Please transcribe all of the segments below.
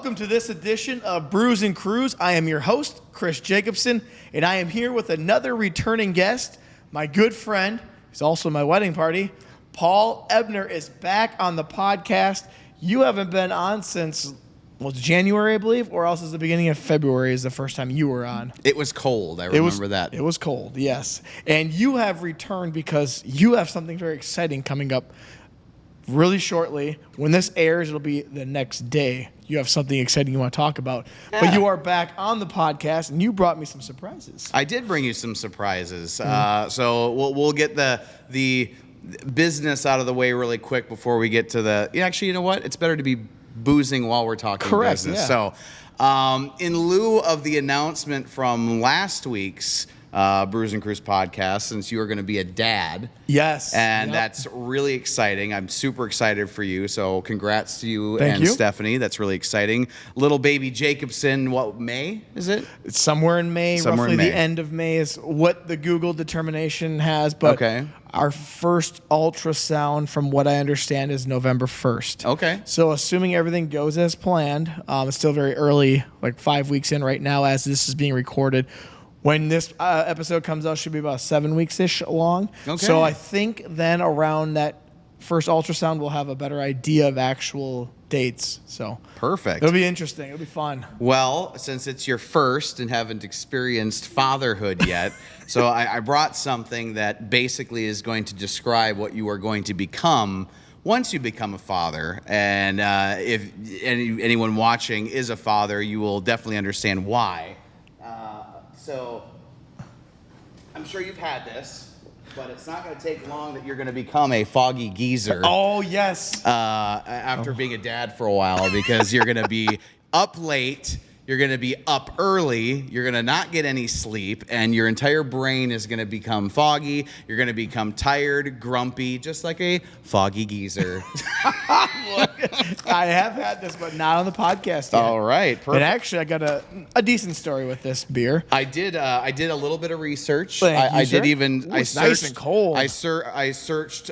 Welcome to this edition of Brews and Crews. I am your host, Chris Jacobson, and I am here with another returning guest, my good friend, who's also my wedding party. Paul Ebner is back on the podcast. You haven't been on since, January, I believe, or else it's the beginning of February is the first time you were on. It was cold. I remember that. It was cold, yes. And you have returned because you have something very exciting coming up really shortly. When this airs, it'll be the next day. You have something exciting you want to talk about. Yeah. But you are back on the podcast, and you brought me some surprises. I did bring you some surprises. So we'll get the business out of the way really quick before we get to the... Actually, you know what? It's better to be boozing while we're talking business. Yeah. So in lieu of the announcement from last week's Brews and Crews podcast, since you are going to be a dad. Yes. And that's really exciting. I'm super excited for you. So congrats to you Thank you. Stephanie. That's really exciting. Little baby Jacobson, what, May is it? It's somewhere in May. Roughly the end of May is what the Google determination has. But our first ultrasound, from what I understand, is November 1st. Okay. So assuming everything goes as planned, it's still very early, like 5 weeks in right now as this is being recorded. When this episode comes out, it should be about 7 weeks-ish long. Okay. So I think then around that first ultrasound, we'll have a better idea of actual dates. So perfect. It'll be interesting. It'll be fun. Well, since it's your first and haven't experienced fatherhood yet, so I brought something that basically is going to describe what you are going to become once you become a father. And if anyone watching is a father, you will definitely understand why. So, I'm sure you've had this, but it's not going to take long that you're going to become a foggy geezer. Oh, yes. After being a dad for a while, because you're going to be up late, you're going to be up early, you're going to not get any sleep, and your entire brain is going to become foggy. You're going to become tired, grumpy, just like a foggy geezer. I have had this, but not on the podcast yet. All right, perfect. And actually, I got a decent story with this beer. I did a little bit of research. I did even. Ooh, I it's searched, nice and cold. I searched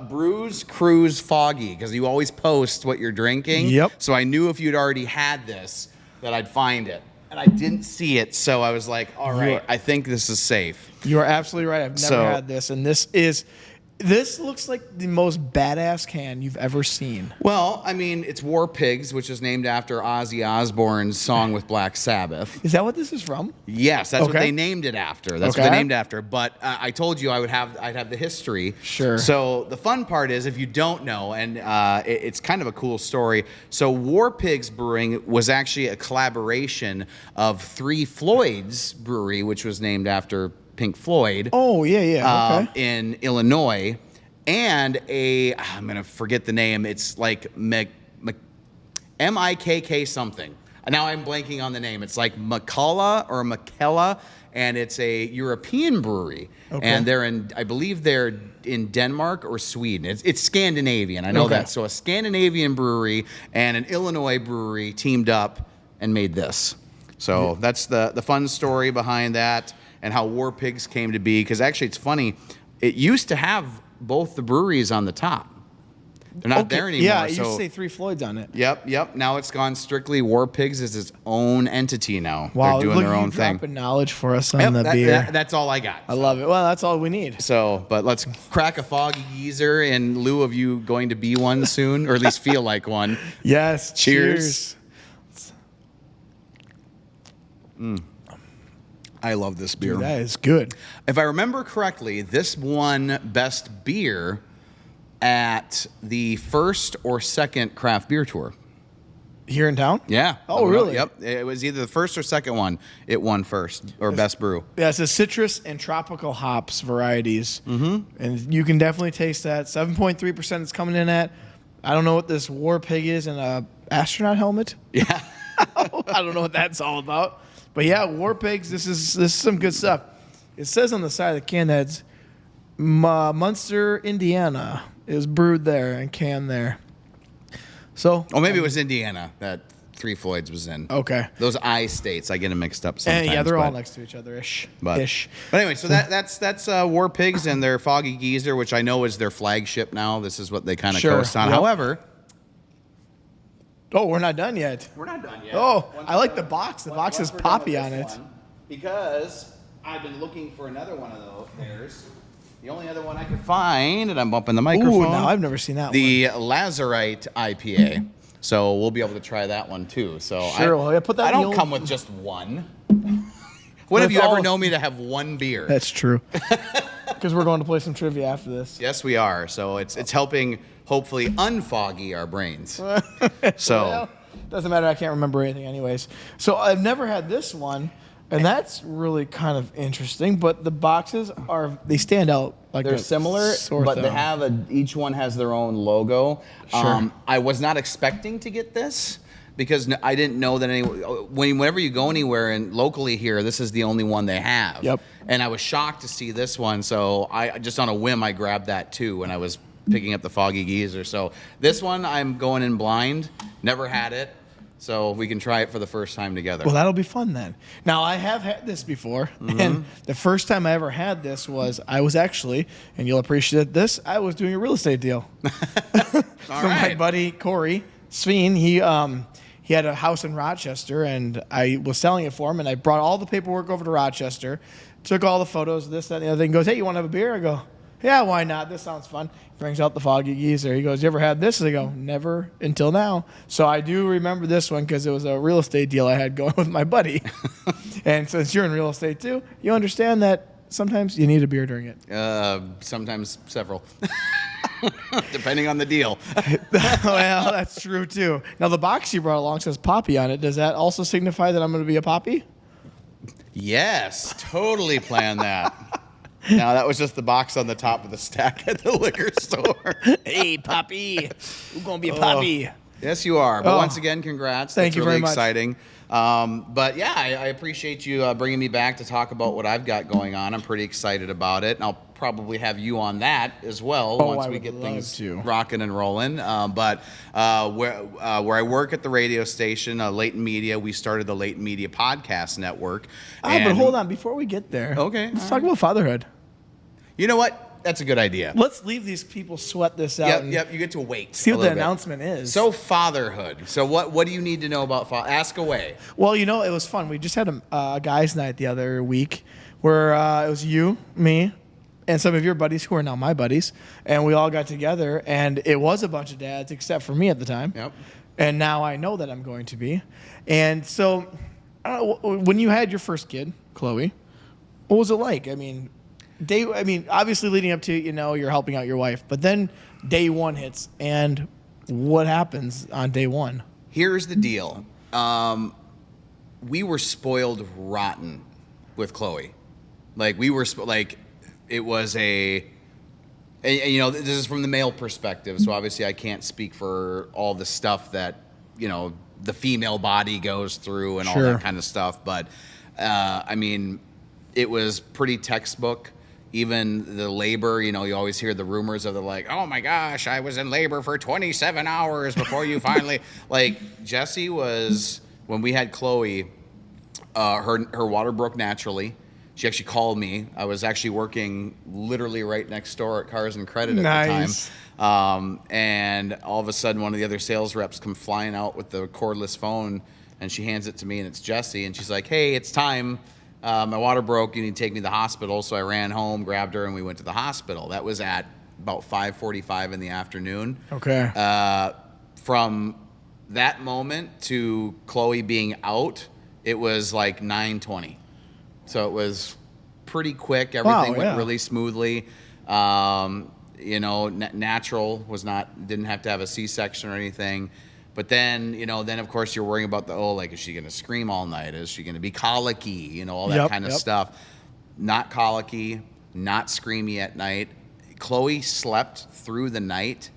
Brews Crews Foggy, because you always post what you're drinking. Yep. So I knew if you'd already had this, that I'd find it. And I didn't see it, so I was like, all right, I think this is safe. You are absolutely right. I've never had this, and this looks like the most badass can you've ever seen. Well, I mean, it's Warpigs, which is named after Ozzy Osbourne's song with Black Sabbath. Is that what this is from? Yes, that's what they named it after. That's what they named after. But I told you I'd have the history. Sure. So the fun part is, if you don't know, and it's kind of a cool story. So Warpigs Brewing was actually a collaboration of Three Floyds Brewery, which was named after Pink Floyd. Oh, yeah. Okay. In Illinois, and I'm going to forget the name. It's like M-I-K-K something. Now I'm blanking on the name. It's like Makella, and it's a European brewery. Okay. And I believe they're in Denmark or Sweden. It's Scandinavian. I know that. So a Scandinavian brewery and an Illinois brewery teamed up and made this. So that's the fun story behind that, and how Warpigs came to be. Because actually, it's funny. It used to have both the breweries on the top. They're not there anymore. Yeah, you used to say Three Floyds on it. Yep. Now it's gone strictly. Warpigs is its own entity now. Wow, they're doing their own thing. Dropping knowledge for us on the beer. That's all I got. I love it. Well, that's all we need. So, but let's crack a foggy geezer in lieu of you going to be one soon, or at least feel like one. Yes. Cheers. I love this beer. Dude, that is good. If I remember correctly, this won Best Beer at the first or second craft beer tour. Here in town? Yeah. Oh, really? Yep. It was either the first or second one. It won first, or Best Brew. Yeah, it's a citrus and tropical hops varieties. Mm-hmm. And you can definitely taste that. 7.3% it's coming in at. I don't know what this Warpig is in a astronaut helmet. Yeah. I don't know what that's all about. But yeah, Warpigs, this is some good stuff. It says on the side of the can that it's Munster, Indiana. It was brewed there and canned there. So, maybe it was Indiana that Three Floyds was in. Okay. Those I states, I get them mixed up sometimes. And yeah, they're all next to each other ish. But anyway, so that's Warpigs and their Foggy Geezer, which I know is their flagship now. This is what they kind of coast on. Yep. However, Oh, we're not done yet. We're not done yet. Oh, I like the box. The box has Once we're done Poppy with on this it. one, because I've been looking for another one of those pairs. The only other one I could find, and I'm bumping the microphone. Ooh, no, I've never seen that one. The Lazarite IPA. So we'll be able to try that one too. So Sure, well, yeah, put that I in the don't old- come with just one. When have you ever known me to have one beer? That's true. Because we're going to play some trivia after this. Yes, we are. So it's helping hopefully unfoggy our brains. So Well, doesn't matter. I can't remember anything anyways. So I've never had this one, and that's really kind of interesting. But the boxes they stand out like they're a similar, sore but thumb. they have each one has their own logo. Sure. I was not expecting to get this because I didn't know that whenever you go anywhere and locally here, this is the only one they have. Yep. And I was shocked to see this one, so I just on a whim I grabbed that too when I was picking up the Foggy Geezer. So this one I'm going in blind. Never had it. So we can try it for the first time together. Well, that'll be fun then. Now, I have had this before, and the first time I ever had this was I was actually, and you'll appreciate this, I was doing a real estate deal. So my right. buddy Corey Sveen, he had a house in Rochester, and I was selling it for him, and I brought all the paperwork over to Rochester, took all the photos, this, that, and the other thing. He goes, hey, you want to have a beer? I go, yeah, why not? This sounds fun. Brings out the Foggy Geezer. He goes, you ever had this? I go, never until now. So I do remember this one because it was a real estate deal I had going with my buddy. And since you're in real estate too, you understand that sometimes you need a beer during it. Sometimes several. Depending on the deal. Well, that's true too. Now the box you brought along says Poppy on it. Does that also signify that I'm going to be a Poppy? Yes, totally planned that. Now that was just the box on the top of the stack at the liquor store. Hey, Poppy. We're going to be a Poppy. Yes, you are. But Oh. once again, congrats. Thank That's you really very much. exciting. But yeah, I appreciate you bringing me back to talk about what I've got going on. I'm pretty excited about it, and I'll probably have you on that as well once I we would get love things to. rocking and rolling. But where I work at the radio station, Leighton Media, we started the Leighton Media Podcast Network. But hold on. Before we get there, Okay, let's all talk about fatherhood. You know what? That's a good idea. Let's leave these people sweat this out. and Yep. You get to wait. See a what the little bit. announcement is. So fatherhood. So what do you need to know about ask away. Well, it was fun. We just had a guys' night the other week where it was you, me, and some of your buddies who are now my buddies, and we all got together, and it was a bunch of dads except for me at the time. Yep. And now I know that I'm going to be. And so, when you had your first kid, Chloe, what was it like? Obviously leading up to you're helping out your wife, but then day one hits, and what happens on day one? Here's the deal. We were spoiled rotten with Chloe. Like we were it was and this is from the male perspective, so obviously I can't speak for all the stuff that the female body goes through and all Sure. that kind of stuff, but it was pretty textbook. Even the labor, you always hear the rumors of oh my gosh, I was in labor for 27 hours before you finally, Jessie was, when we had Chloe, her water broke naturally. She actually called me. I was actually working literally right next door at Cars and Credit at Nice. the time. And all of a sudden, one of the other sales reps come flying out with the cordless phone, and she hands it to me, and it's Jessie. And she's like, hey, it's time. My water broke. You need to take me to the hospital. So I ran home, grabbed her, and we went to the hospital. That was at about 5:45 in the afternoon. Okay. From that moment to Chloe being out, it was like 9:20. So it was pretty quick. Everything went really smoothly. Natural didn't have to have a C-section or anything. But then, then of course you're worrying about is she going to scream all night? Is she going to be colicky? All that kind of stuff. Not colicky, not screamy at night. Chloe slept through the night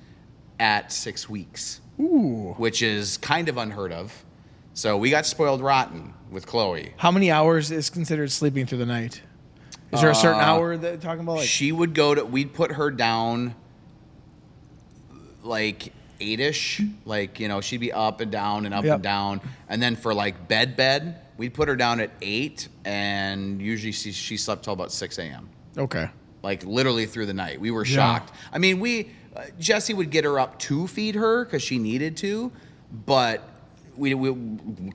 at 6 weeks. Ooh. Which is kind of unheard of. So we got spoiled rotten with Chloe. How many hours is considered sleeping through the night? Is there a certain hour that you're talking about? She would we'd put her down 8-ish. She'd be up and down and up and down. And then for bed, we'd put her down at 8, and usually she slept till about 6 a.m. Okay. Literally through the night. We were shocked. Jessie would get her up to feed her because she needed to, but we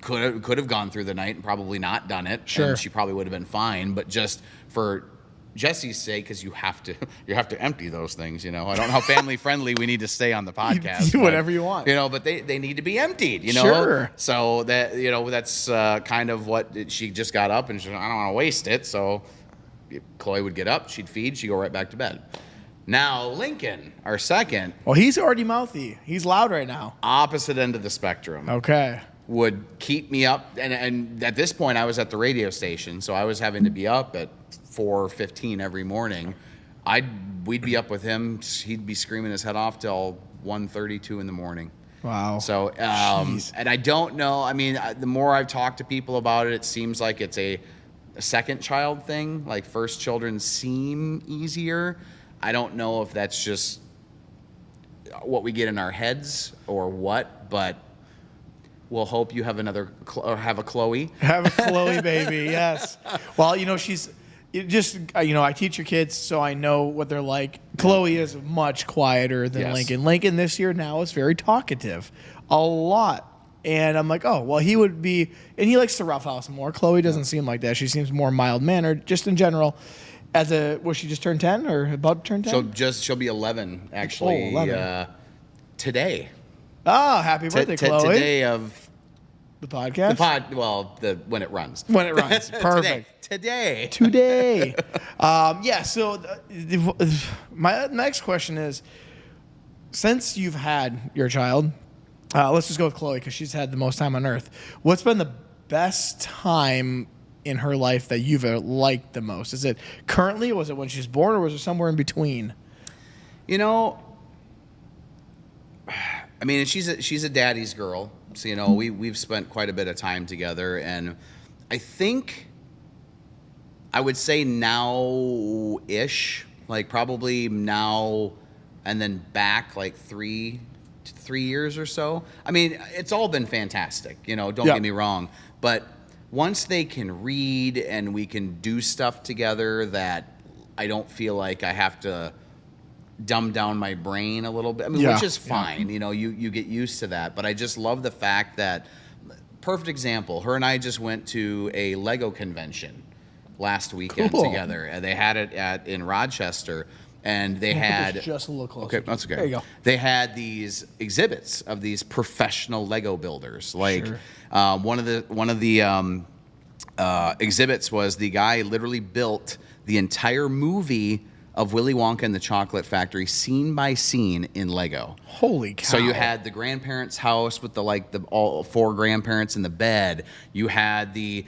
could have gone through the night and probably not done it. Sure. And she probably would have been fine. But just for Jesse's sake, because you have to empty those things. I don't know how family friendly we need to stay on the podcast. Do whatever you want. But they need to be emptied. Sure. So that that's kind of what she just got up and she said, I don't want to waste it. So Chloe would get up, she'd feed, she'd go right back to bed. Now Lincoln, our second. Well, he's already mouthy. He's loud right now. Opposite end of the spectrum. Okay. Would keep me up, and at this point I was at the radio station, so I was having to be up at 4:15 every morning. We'd be up with him. He'd be screaming his head off till 1:32 in the morning. Wow. So, and I don't know. I mean, the more I've talked to people about it, it seems like it's a second child thing. Like first children seem easier. I don't know if that's just what we get in our heads or what, but we'll hope you have have a Chloe. Have a Chloe baby, yes. Well, she's just, I teach your kids, so I know what they're like. Chloe is much quieter than Yes. Lincoln. Lincoln this year now is very talkative, a lot. And I'm like, oh, well, he would be, and he likes to roughhouse more. Chloe doesn't seem like that. She seems more mild-mannered, just in general. Was she just turned 10 or about to turn 10? She'll be 11 actually. 11. Today. Oh, happy birthday, Chloe. Today of the podcast? when it runs. When it runs. Perfect. Today. Yeah, so my next question is, since you've had your child, let's just go with Chloe because she's had the most time on Earth. What's been the best time in her life that you've liked the most? Is it currently, was it when she's born, or was it somewhere in between? I mean, she's a daddy's girl, so we've spent quite a bit of time together, and I think I would say now-ish, like probably now and then back like 3 years or so. I mean, it's all been fantastic, don't get me wrong, but once they can read and we can do stuff together that I don't feel like I have to dumb down my brain a little bit. I mean, which is fine. You get used to that. But I just love the fact that, perfect example, her and I just went to a Lego convention last weekend together. And they had it in Rochester. And they had just a little closer. Okay, that's okay. There you go. They had these exhibits of these professional Lego builders. Like one of the exhibits was the guy literally built the entire movie of Willy Wonka and the Chocolate Factory, scene by scene, in Lego. Holy cow! So you had the grandparents' house with all 4 grandparents in the bed. You had the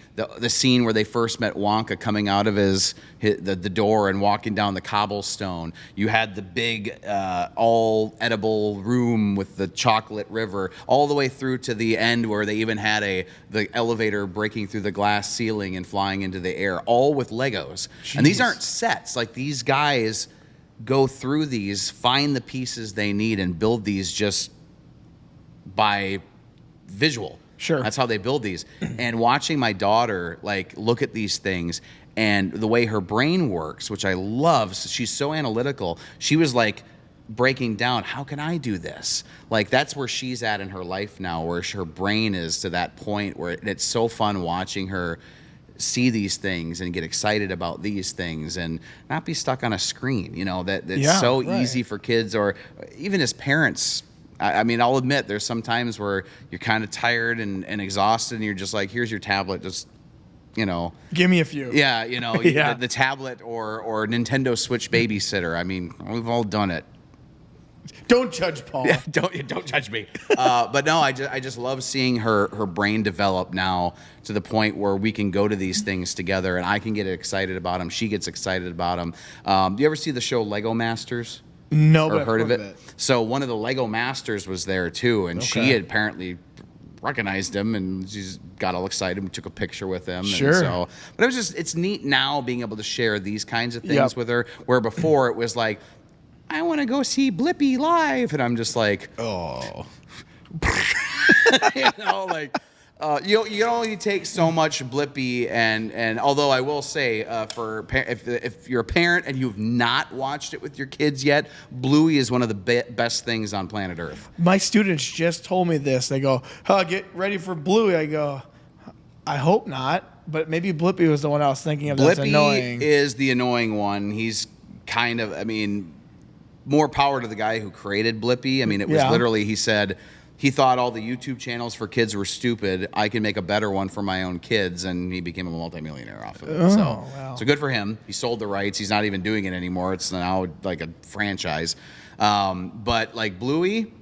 scene where they first met Wonka coming out of the door and walking down the cobblestone. You had the big all edible room with the chocolate river, all the way through to the end where they even had the elevator breaking through the glass ceiling and flying into the air, all with Legos. Jeez. And these aren't sets. Like, these guys go through these, find the pieces they need, and build these just by visual. Sure. That's how they build these. And watching my daughter look at these things and the way her brain works, which I love, she's so analytical. She was breaking down, how can I do this? That's where she's at in her life now, where her brain is to that point where it's so fun watching her see these things and get excited about these things and not be stuck on a screen, that's so easy for kids, or even as parents. I mean, I'll admit there's some times where you're kind of tired and exhausted and you're just like, here's your tablet, just, give me a few. Yeah, the tablet or Nintendo Switch babysitter. I mean, we've all done it. Don't judge Paul. Yeah, don't judge me. But no, I just love seeing her brain develop now to the point where we can go to these things together, and I can get excited about them. She gets excited about them. Do you ever see the show Lego Masters? No, or heard of it? So one of the Lego Masters was there too, and she had apparently recognized him, and she's got all excited and took a picture with him. Sure. And but it's neat now being able to share these kinds of things with her, where before it was like, I want to go see Blippi live. And I'm just like, oh. You can only take so much Blippi, and although I will say, if you're a parent and you've not watched it with your kids yet, Bluey is one of the best things on planet Earth. My students just told me this. They go, get ready for Bluey. I go, I hope not, but maybe Blippi was the one I was thinking of. That's annoying. Blippi is the annoying one. He's kind of, more power to the guy who created Blippi. It was literally, he said, he thought all the YouTube channels for kids were stupid. I can make a better one for my own kids, and he became a multimillionaire off of it. So good for him. He sold the rights. He's not even doing it anymore. It's now like a franchise. But like Bluey,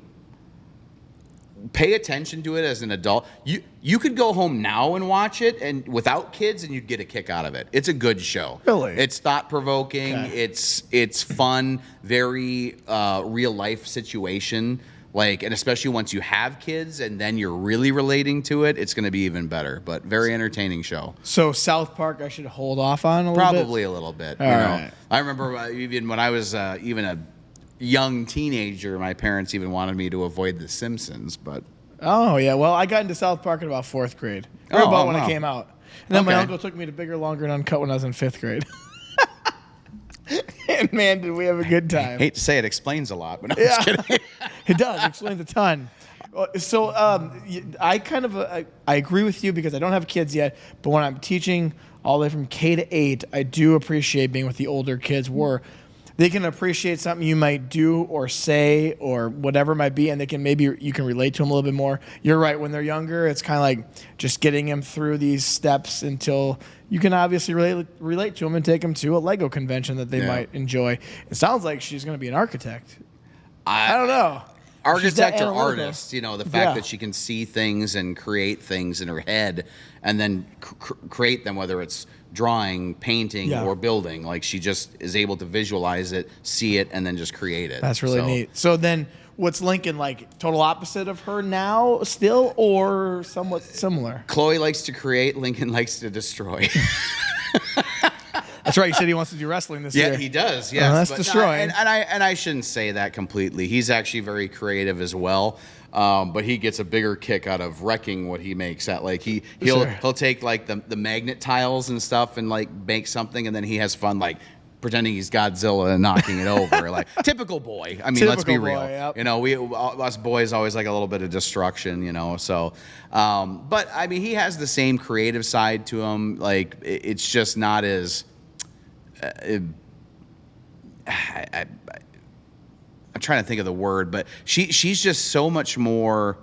pay attention to it as an adult. You could go home now and watch it, and without kids, and you'd get a kick out of it. It's a good show. Really? It's thought-provoking. Okay. It's fun. Very real life situation. And especially once you have kids and then you're really relating to it, it's going to be even better. But very entertaining show. So South Park, I should hold off on a Probably a little bit. All right. I remember even when I was even a young teenager, my parents even wanted me to avoid The Simpsons. But oh yeah, well I got into South Park in about 4th grade, or about when it came out, and then my uncle took me to Bigger, Longer, and Uncut when I was in 5th grade. And man, did we have a good time. Hate to say it explains a lot, but I'm just kidding. It does. It explains a ton. So I kind of I agree with you because I don't have kids yet, but when I'm teaching all the way from K to 8, I do appreciate being with the older kids where they can appreciate something you might do or say or whatever it might be, and they can maybe you can relate to them a little bit more. You're right. When they're younger, it's kind of like just getting them through these steps until you can obviously relate to them and take them to a Lego convention that they might enjoy. It sounds like she's going to be an architect. I don't know. Architect or artist, the fact that she can see things and create things in her head and then create them, whether it's drawing, painting, or building. Like she just is able to visualize it, see it, and then just create it. That's really neat. So then what's Lincoln like? Total opposite of her now still, or somewhat similar? Chloe likes to create, Lincoln likes to destroy. That's right. You said he wants to do wrestling this year. Yeah, he does. Yes, that's destroying. And I shouldn't say that completely. He's actually very creative as well. But he gets a bigger kick out of wrecking what he makes. He'll take like the magnet tiles and stuff and like make something, and then he has fun like pretending he's Godzilla and knocking it over. Like typical boy. Let's be real. Yep. Us boys always like a little bit of destruction. So, but he has the same creative side to him. Like it's just not as. I'm trying to think of the word, but she's just so much more.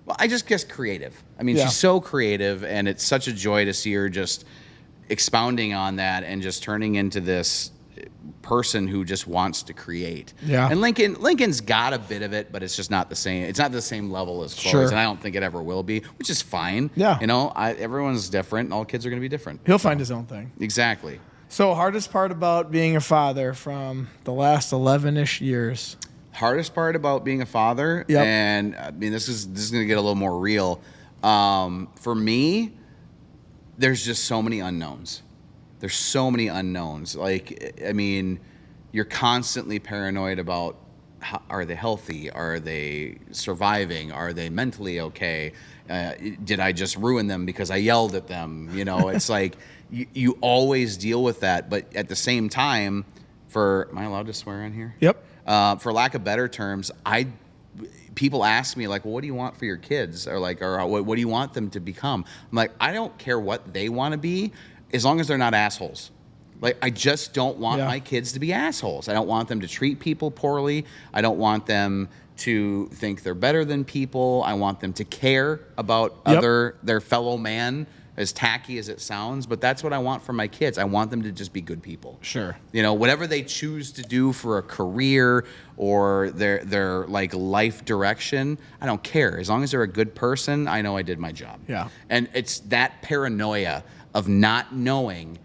Well, I just guess creative. She's so creative, and it's such a joy to see her just expounding on that and just turning into this person who just wants to create. Yeah. And Lincoln's got a bit of it, but it's just not the same. It's not the same level as Chloe's, and I don't think it ever will be, which is fine. Yeah. Everyone's different, and all kids are going to be different. He'll find his own thing. Exactly. So hardest part about being a father from the last 11-ish years? Hardest part about being a father, and this is going to get a little more real. For me, there's just so many unknowns. There's so many unknowns. You're constantly paranoid about are they healthy? Are they surviving? Are they mentally okay? Did I just ruin them because I yelled at them? It's like you always deal with that, but at the same time, am I allowed to swear on here? Yep. For lack of better terms, people ask me like, well, what do you want for your kids? Or what do you want them to become? I'm like, I don't care what they want to be as long as they're not assholes. Like, I just don't want my kids to be assholes. I don't want them to treat people poorly. I don't want them to think they're better than people. I want them to care about their fellow man, as tacky as it sounds, but that's what I want for my kids. I want them to just be good people. Sure. Whatever they choose to do for a career or their like life direction, I don't care. As long as they're a good person, I know I did my job. Yeah. And it's that paranoia of not knowing,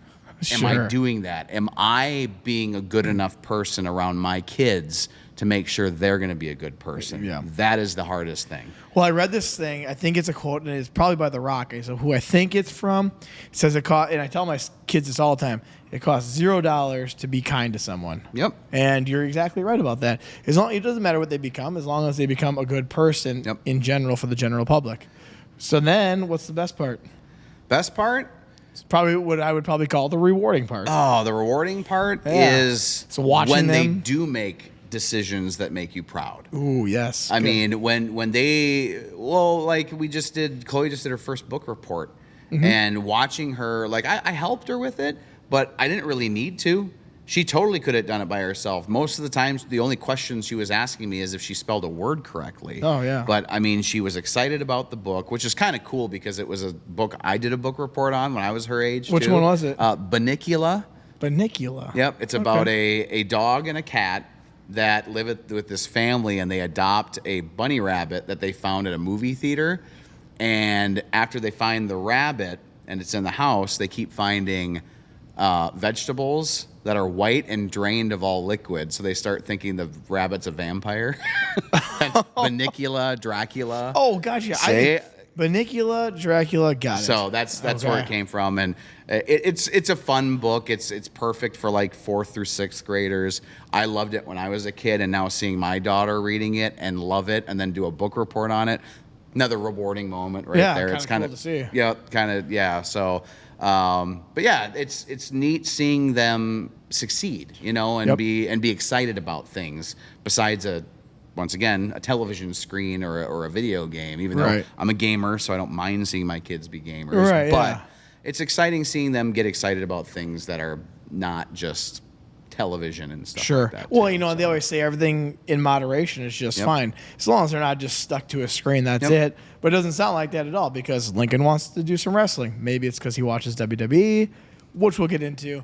am I doing that? Am I being a good enough person around my kids to make sure they're going to be a good person? Yeah. That is the hardest thing. Well, I read this thing. I think it's a quote, and it's probably by The Rock. So who I think it's from, it says it cost, and I tell my kids this all the time, it costs $0 to be kind to someone. Yep. And you're exactly right about that. It doesn't matter what they become, as long as they become a good person in general for the general public. So then, what's the best part? Best part? It's probably what I would probably call the rewarding part. Oh, the rewarding part is so watching when they them. do make decisions that make you proud. Ooh, yes. I mean, when they, like Chloe just did her first book report, and watching her, like I helped her with it, but I didn't really need to. She totally could have done it by herself. Most of the times, the only questions she was asking me is if she spelled a word correctly. Oh, yeah. But, I mean, she was excited about the book, which is kind of cool because it was a book I did a book report on when I was her age, Which one was it? Banicula. Banicula. Yep. It's about a dog and a cat that live with this family, and they adopt a bunny rabbit that they found at a movie theater. And after they find the rabbit and it's in the house, they keep finding vegetables that are white and drained of all liquid. So they start thinking the rabbit's a vampire. Banicula, Dracula. Oh, gotcha. Banicula, Dracula, got it. So that's where it came from, and it's a fun book. It's perfect for like 4th through 6th graders. I loved it when I was a kid, and now seeing my daughter reading it and love it, and then do a book report on it, another rewarding moment right there. Yeah, it's kind of cool to see. Yeah, kind of yeah. So, but yeah, it's neat seeing them succeed, and be excited about things besides once again, a television screen or a video game, even though I'm a gamer, so I don't mind seeing my kids be gamers. Right, but it's exciting seeing them get excited about things that are not just television and stuff like that. Well, they always say everything in moderation is just fine. As long as they're not just stuck to a screen, that's it. But it doesn't sound like that at all because Lincoln wants to do some wrestling. Maybe it's because he watches WWE, which we'll get into.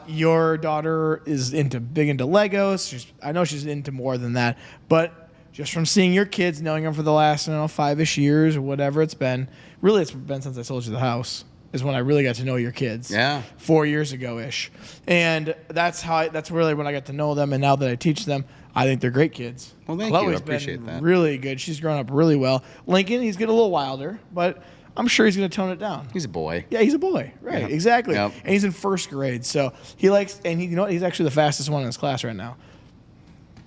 Your daughter is big into Legos. I know she's into more than that, but just from seeing your kids, knowing them for the last 5-ish years or whatever it's been. Really, it's been since I sold you the house is when I really got to know your kids. Yeah, 4 years ago-ish, and that's really when I got to know them. And now that I teach them, I think they're great kids. Well, thank Chloe's you. I appreciate been that. Really good. She's grown up really well. Lincoln, he's getting a little wilder, but I'm sure he's going to tone it down. He's a boy. Yeah, he's a boy. Right, Yep. exactly. Yep. And he's in 1st grade, so he likes. And he's actually the fastest one in his class right now.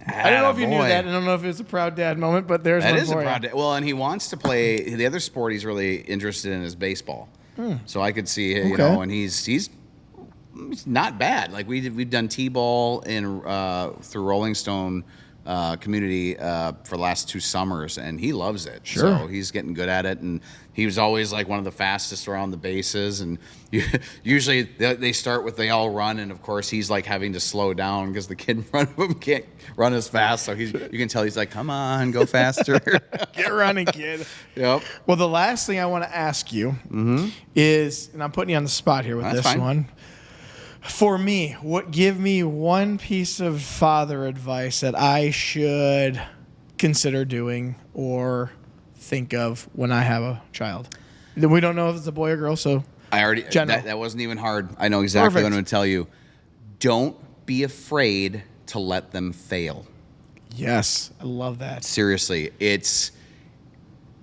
I don't know if you knew that. I don't know if it's a proud dad moment, but there's one for you. That is a proud dad. Well, and he wants to play. The other sport he's really interested in is baseball. So I could see, and he's not bad. Like we've done t-ball through Rolling Stone community for the last 2 summers, and he loves it. Sure. So he's getting good at it, and he was always like one of the fastest around the bases. And usually they all run, and of course he's like having to slow down because the kid in front of him can't run as fast. So you can tell he's like, come on, go faster. Get running, kid. Yep. Well, the last thing I want to ask you is, and I'm putting you on the spot here with That's this fine. one. For me, give me one piece of father advice that I should consider doing or think of when I have a child. We don't know if it's a boy or girl, so that wasn't even hard. I know exactly what I'm going to tell you. Don't be afraid to let them fail. Yes, I love that. Seriously, it's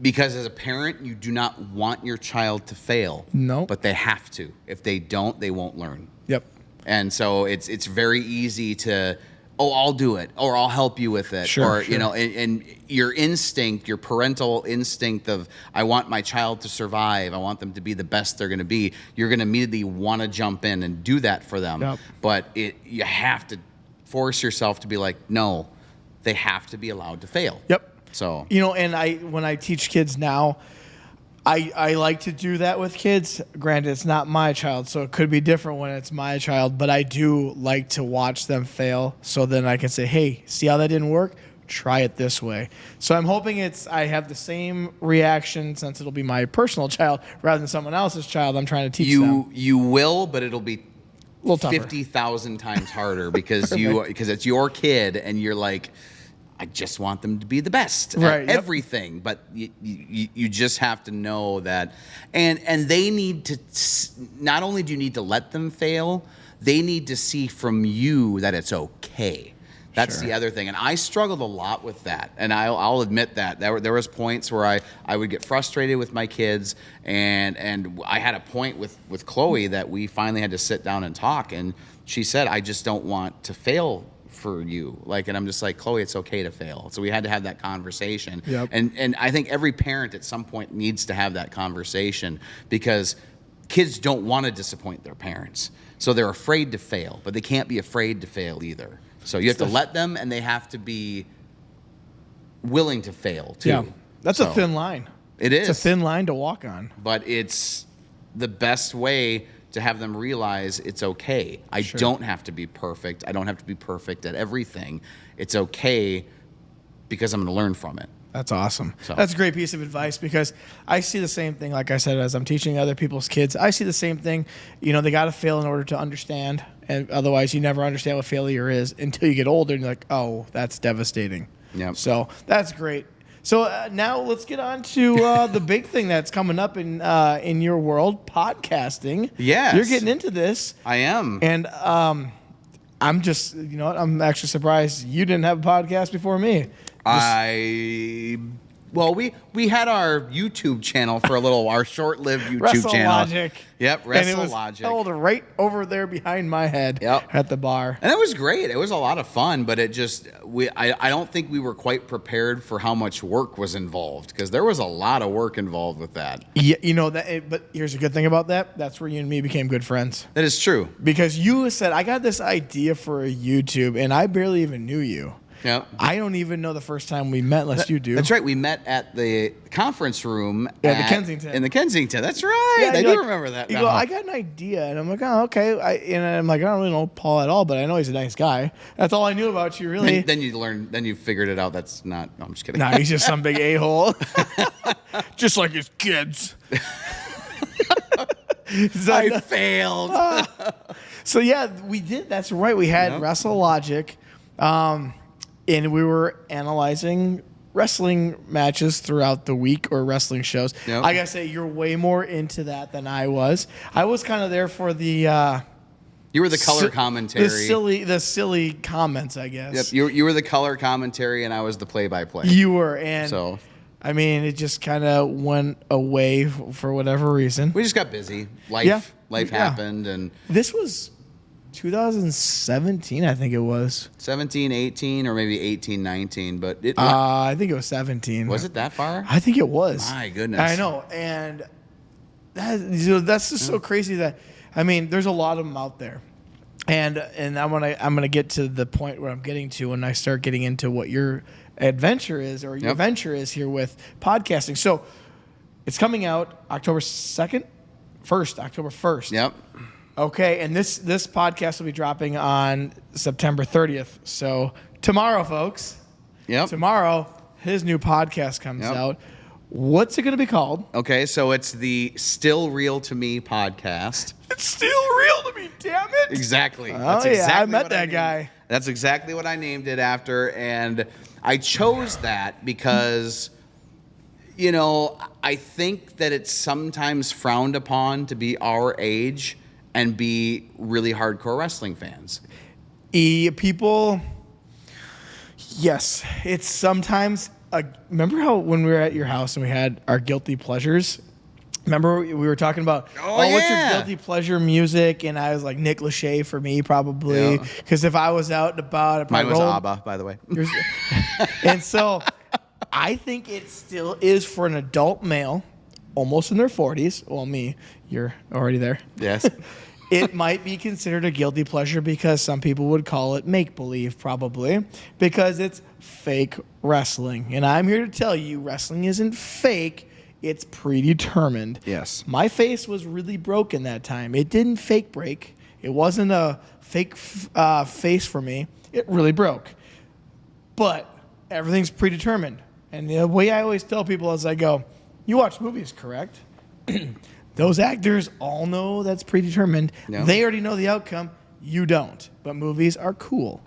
because as a parent, you do not want your child to fail. No. But they have to. If they don't, they won't learn. Yep. And so it's very easy to, I'll do it, or I'll help you with it. Sure, or, and your instinct, your parental instinct of, I want my child to survive, I want them to be the best they're going to be, you're going to immediately want to jump in and do that for them. Yep. But you have to force yourself to be like, no, they have to be allowed to fail. Yep. So, and when I teach kids now, I like to do that with kids. Granted, it's not my child, so it could be different when it's my child, but I do like to watch them fail so then I can say, hey, see how that didn't work? Try it this way. So I'm hoping I have the same reaction since it'll be my personal child rather than someone else's child I'm trying to teach them. You will, but it'll be 50,000 times harder because it's your kid and you're like, I just want them to be the best at everything. But you just have to know that. And they need to, not only do you need to let them fail, they need to see from you that it's okay. That's the other thing. And I struggled a lot with that. And I'll admit that. There was points where I would get frustrated with my kids. And I had a point with Chloe that we finally had to sit down and talk. And she said, I just don't want to fail for you. Like, and I'm just like, Chloe, it's okay to fail. So we had to have that conversation. Yep. And I think every parent at some point needs to have that conversation, because kids don't want to disappoint their parents. So they're afraid to fail, but they can't be afraid to fail either. So you have to let them, and they have to be willing to fail too. Yeah. That's a thin line. It is. It's a thin line to walk on. But it's the best way to have them realize it's okay. I don't have to be perfect. I don't have to be perfect at everything. It's okay because I'm going to learn from it. That's awesome. So. That's a great piece of advice, because I see the same thing. Like I said, as I'm teaching other people's kids, I see the same thing. You know, they got to fail in order to understand. And otherwise, you never understand what failure is until you get older and you're like, oh, that's devastating. Yep. So that's great. So now let's get on to the big thing that's coming up in your world, podcasting. Yes. You're getting into this. I am. And I'm just, you know what? I'm actually surprised you didn't have a podcast before me. Well, we had our YouTube channel for a little, our short-lived YouTube channel. Logic. Yep, Wrestle Logic. Held right over there behind my head at the bar. And it was great. It was a lot of fun, but it just, I don't think we were quite prepared for how much work was involved, because there was a lot of work involved with that. Yeah, you know that. But here's a good thing about that. That's where you and me became good friends. That is true. Because you said, I got this idea for a YouTube, and I barely even knew you. Yep. I don't even know the first time we met unless you do. That's right. We met at the conference room. The Kensington. In the Kensington. That's right. Yeah, I do like, remember that. You go, I got an idea. And I'm like, oh, okay. And I'm like, I don't really know Paul at all, but I know he's a nice guy. That's all I knew about you, really. Then you figured it out. That's not, no, I'm just kidding. No, he's just some big a-hole. Just like his kids. I failed. So, yeah, we did. That's right. We had Wrestle Logic. And we were analyzing wrestling matches throughout the week, or wrestling shows. Yep. I gotta say, you're way more into that than I was. I was kind of there for the. You were the color commentary. The silly comments, I guess. Yep. You were the color commentary, and I was the play-by-play. You were, and so. I mean, it just kind of went away for whatever reason. We just got busy. Life happened, and this was 2017, I think it was. 17, 18, or maybe 18, 19, but I think it was 17. Was it that far? I think it was. My goodness. I know, and that's just so crazy that, I mean, there's a lot of them out there, and I'm gonna get to the point where I'm getting to when I start getting into what your adventure is, or your venture is here with podcasting. So it's coming out October 1st. Yep. Okay, and this podcast will be dropping on September 30th. So tomorrow, folks. Yep. Tomorrow, his new podcast comes out. What's it going to be called? Okay, so it's the Still Real to Me podcast. It's still real to me, damn it. Exactly. That's exactly I met that guy. That's exactly what I named it after, and I chose that because, you know, I think that it's sometimes frowned upon to be our age and be really hardcore wrestling fans. People, yes, it's sometimes. Remember how when we were at your house and we had our guilty pleasures? Remember we were talking about, what's your guilty pleasure music? And I was like, Nick Lachey for me, probably. Because if I was out and about, I'd probably mine was ABBA, by the way. And so I think it still is for an adult male, almost in their 40s. Well, me, you're already there. Yes. It might be considered a guilty pleasure because some people would call it make-believe, probably, because it's fake wrestling. And I'm here to tell you, wrestling isn't fake, it's predetermined. Yes. My face was really broken that time. It didn't fake break. It wasn't a fake face for me. It really broke. But everything's predetermined. And the way I always tell people is I go, you watch movies, correct? Those actors all know that's predetermined. No. They already know the outcome. You don't. But movies are cool.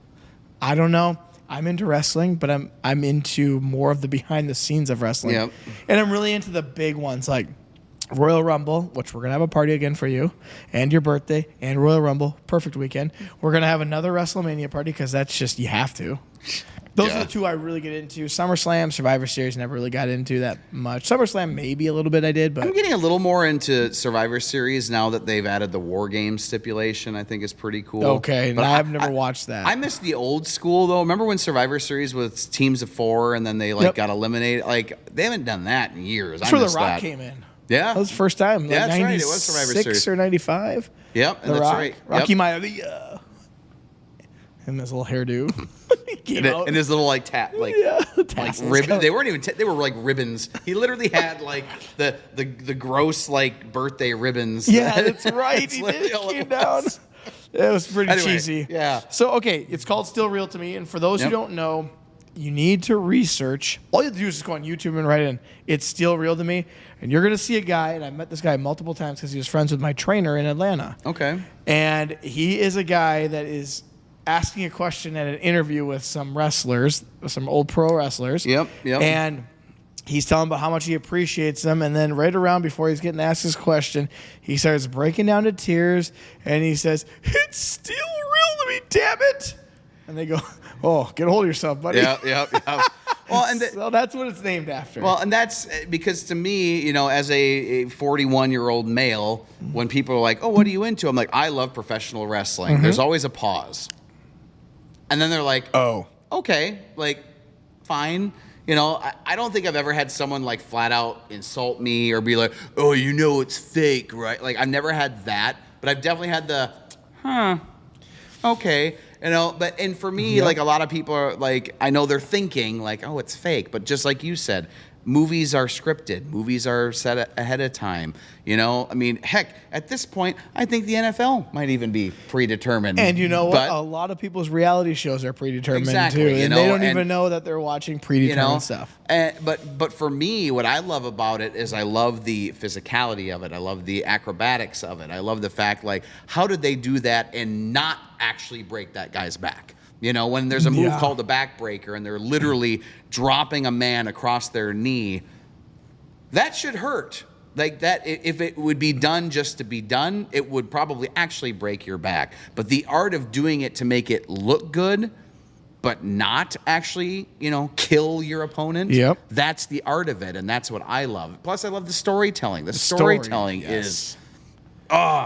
I don't know. I'm into wrestling, but I'm into more of the behind the scenes of wrestling. Yep. And I'm really into the big ones like Royal Rumble, which we're going to have a party again for you, and your birthday, and Royal Rumble, perfect weekend. We're going to have another WrestleMania party because that's just, you have to. Those are the two I really get into. SummerSlam, Survivor Series, never really got into that much. SummerSlam, maybe a little bit I did, but I'm getting a little more into Survivor Series now that they've added the War Games stipulation. I think is pretty cool. Okay, but I've never watched that. I miss the old school though. Remember when Survivor Series was teams of 4 and then they got eliminated? Like they haven't done that in years. That's where The Rock came in. Yeah, that was the first time. Yeah, that's right. It was Survivor Series or 95. Yep, The that's Rock. right. Rocky Maivia. And his little hairdo. And his little like ribbon. They weren't even. They were like ribbons. He literally had like the gross like birthday ribbons. Yeah, that's right. He did. It came down. It was pretty cheesy. Yeah. So okay, it's called Still Real to Me, and for those who don't know, you need to research. All you have to do is just go on YouTube and write in "It's Still Real to Me," and you're gonna see a guy. And I met this guy multiple times because he was friends with my trainer in Atlanta. Okay. And he is a guy that is asking a question at an interview with some wrestlers, some old pro wrestlers. Yep. And he's telling about how much he appreciates them. And then right around before he's getting asked his question, he starts breaking down to tears. And he says, "It's still real to me, damn it." And they go, "Oh, get a hold of yourself, buddy." Yeah. Well, and so that's what it's named after. Well, and that's because to me, as a 41-year-old male, when people are like, "Oh, what are you into?" I'm like, "I love professional wrestling." Mm-hmm. There's always a pause. And then they're like, "Oh, okay, like, fine." I don't think I've ever had someone like flat out insult me or be like, "Oh, it's fake, right?" Like, I've never had that, but I've definitely had the, okay. And for me, like a lot of people are like, I know they're thinking like, "Oh, it's fake," but just like you said, movies are scripted. Movies are set ahead of time. I mean, heck, at this point, I think the NFL might even be predetermined. And you know what? A lot of people's reality shows are predetermined too, and they don't even know that they're watching predetermined stuff. But for me, what I love about it is I love the physicality of it. I love the acrobatics of it. I love the fact, like, how did they do that and not actually break that guy's back? When there's a move called a backbreaker and they're literally dropping a man across their knee, that should hurt. Like that, if it would be done just to be done, it would probably actually break your back. But the art of doing it to make it look good, but not actually, kill your opponent, that's the art of it, and that's what I love. Plus, I love the storytelling. The storytelling is...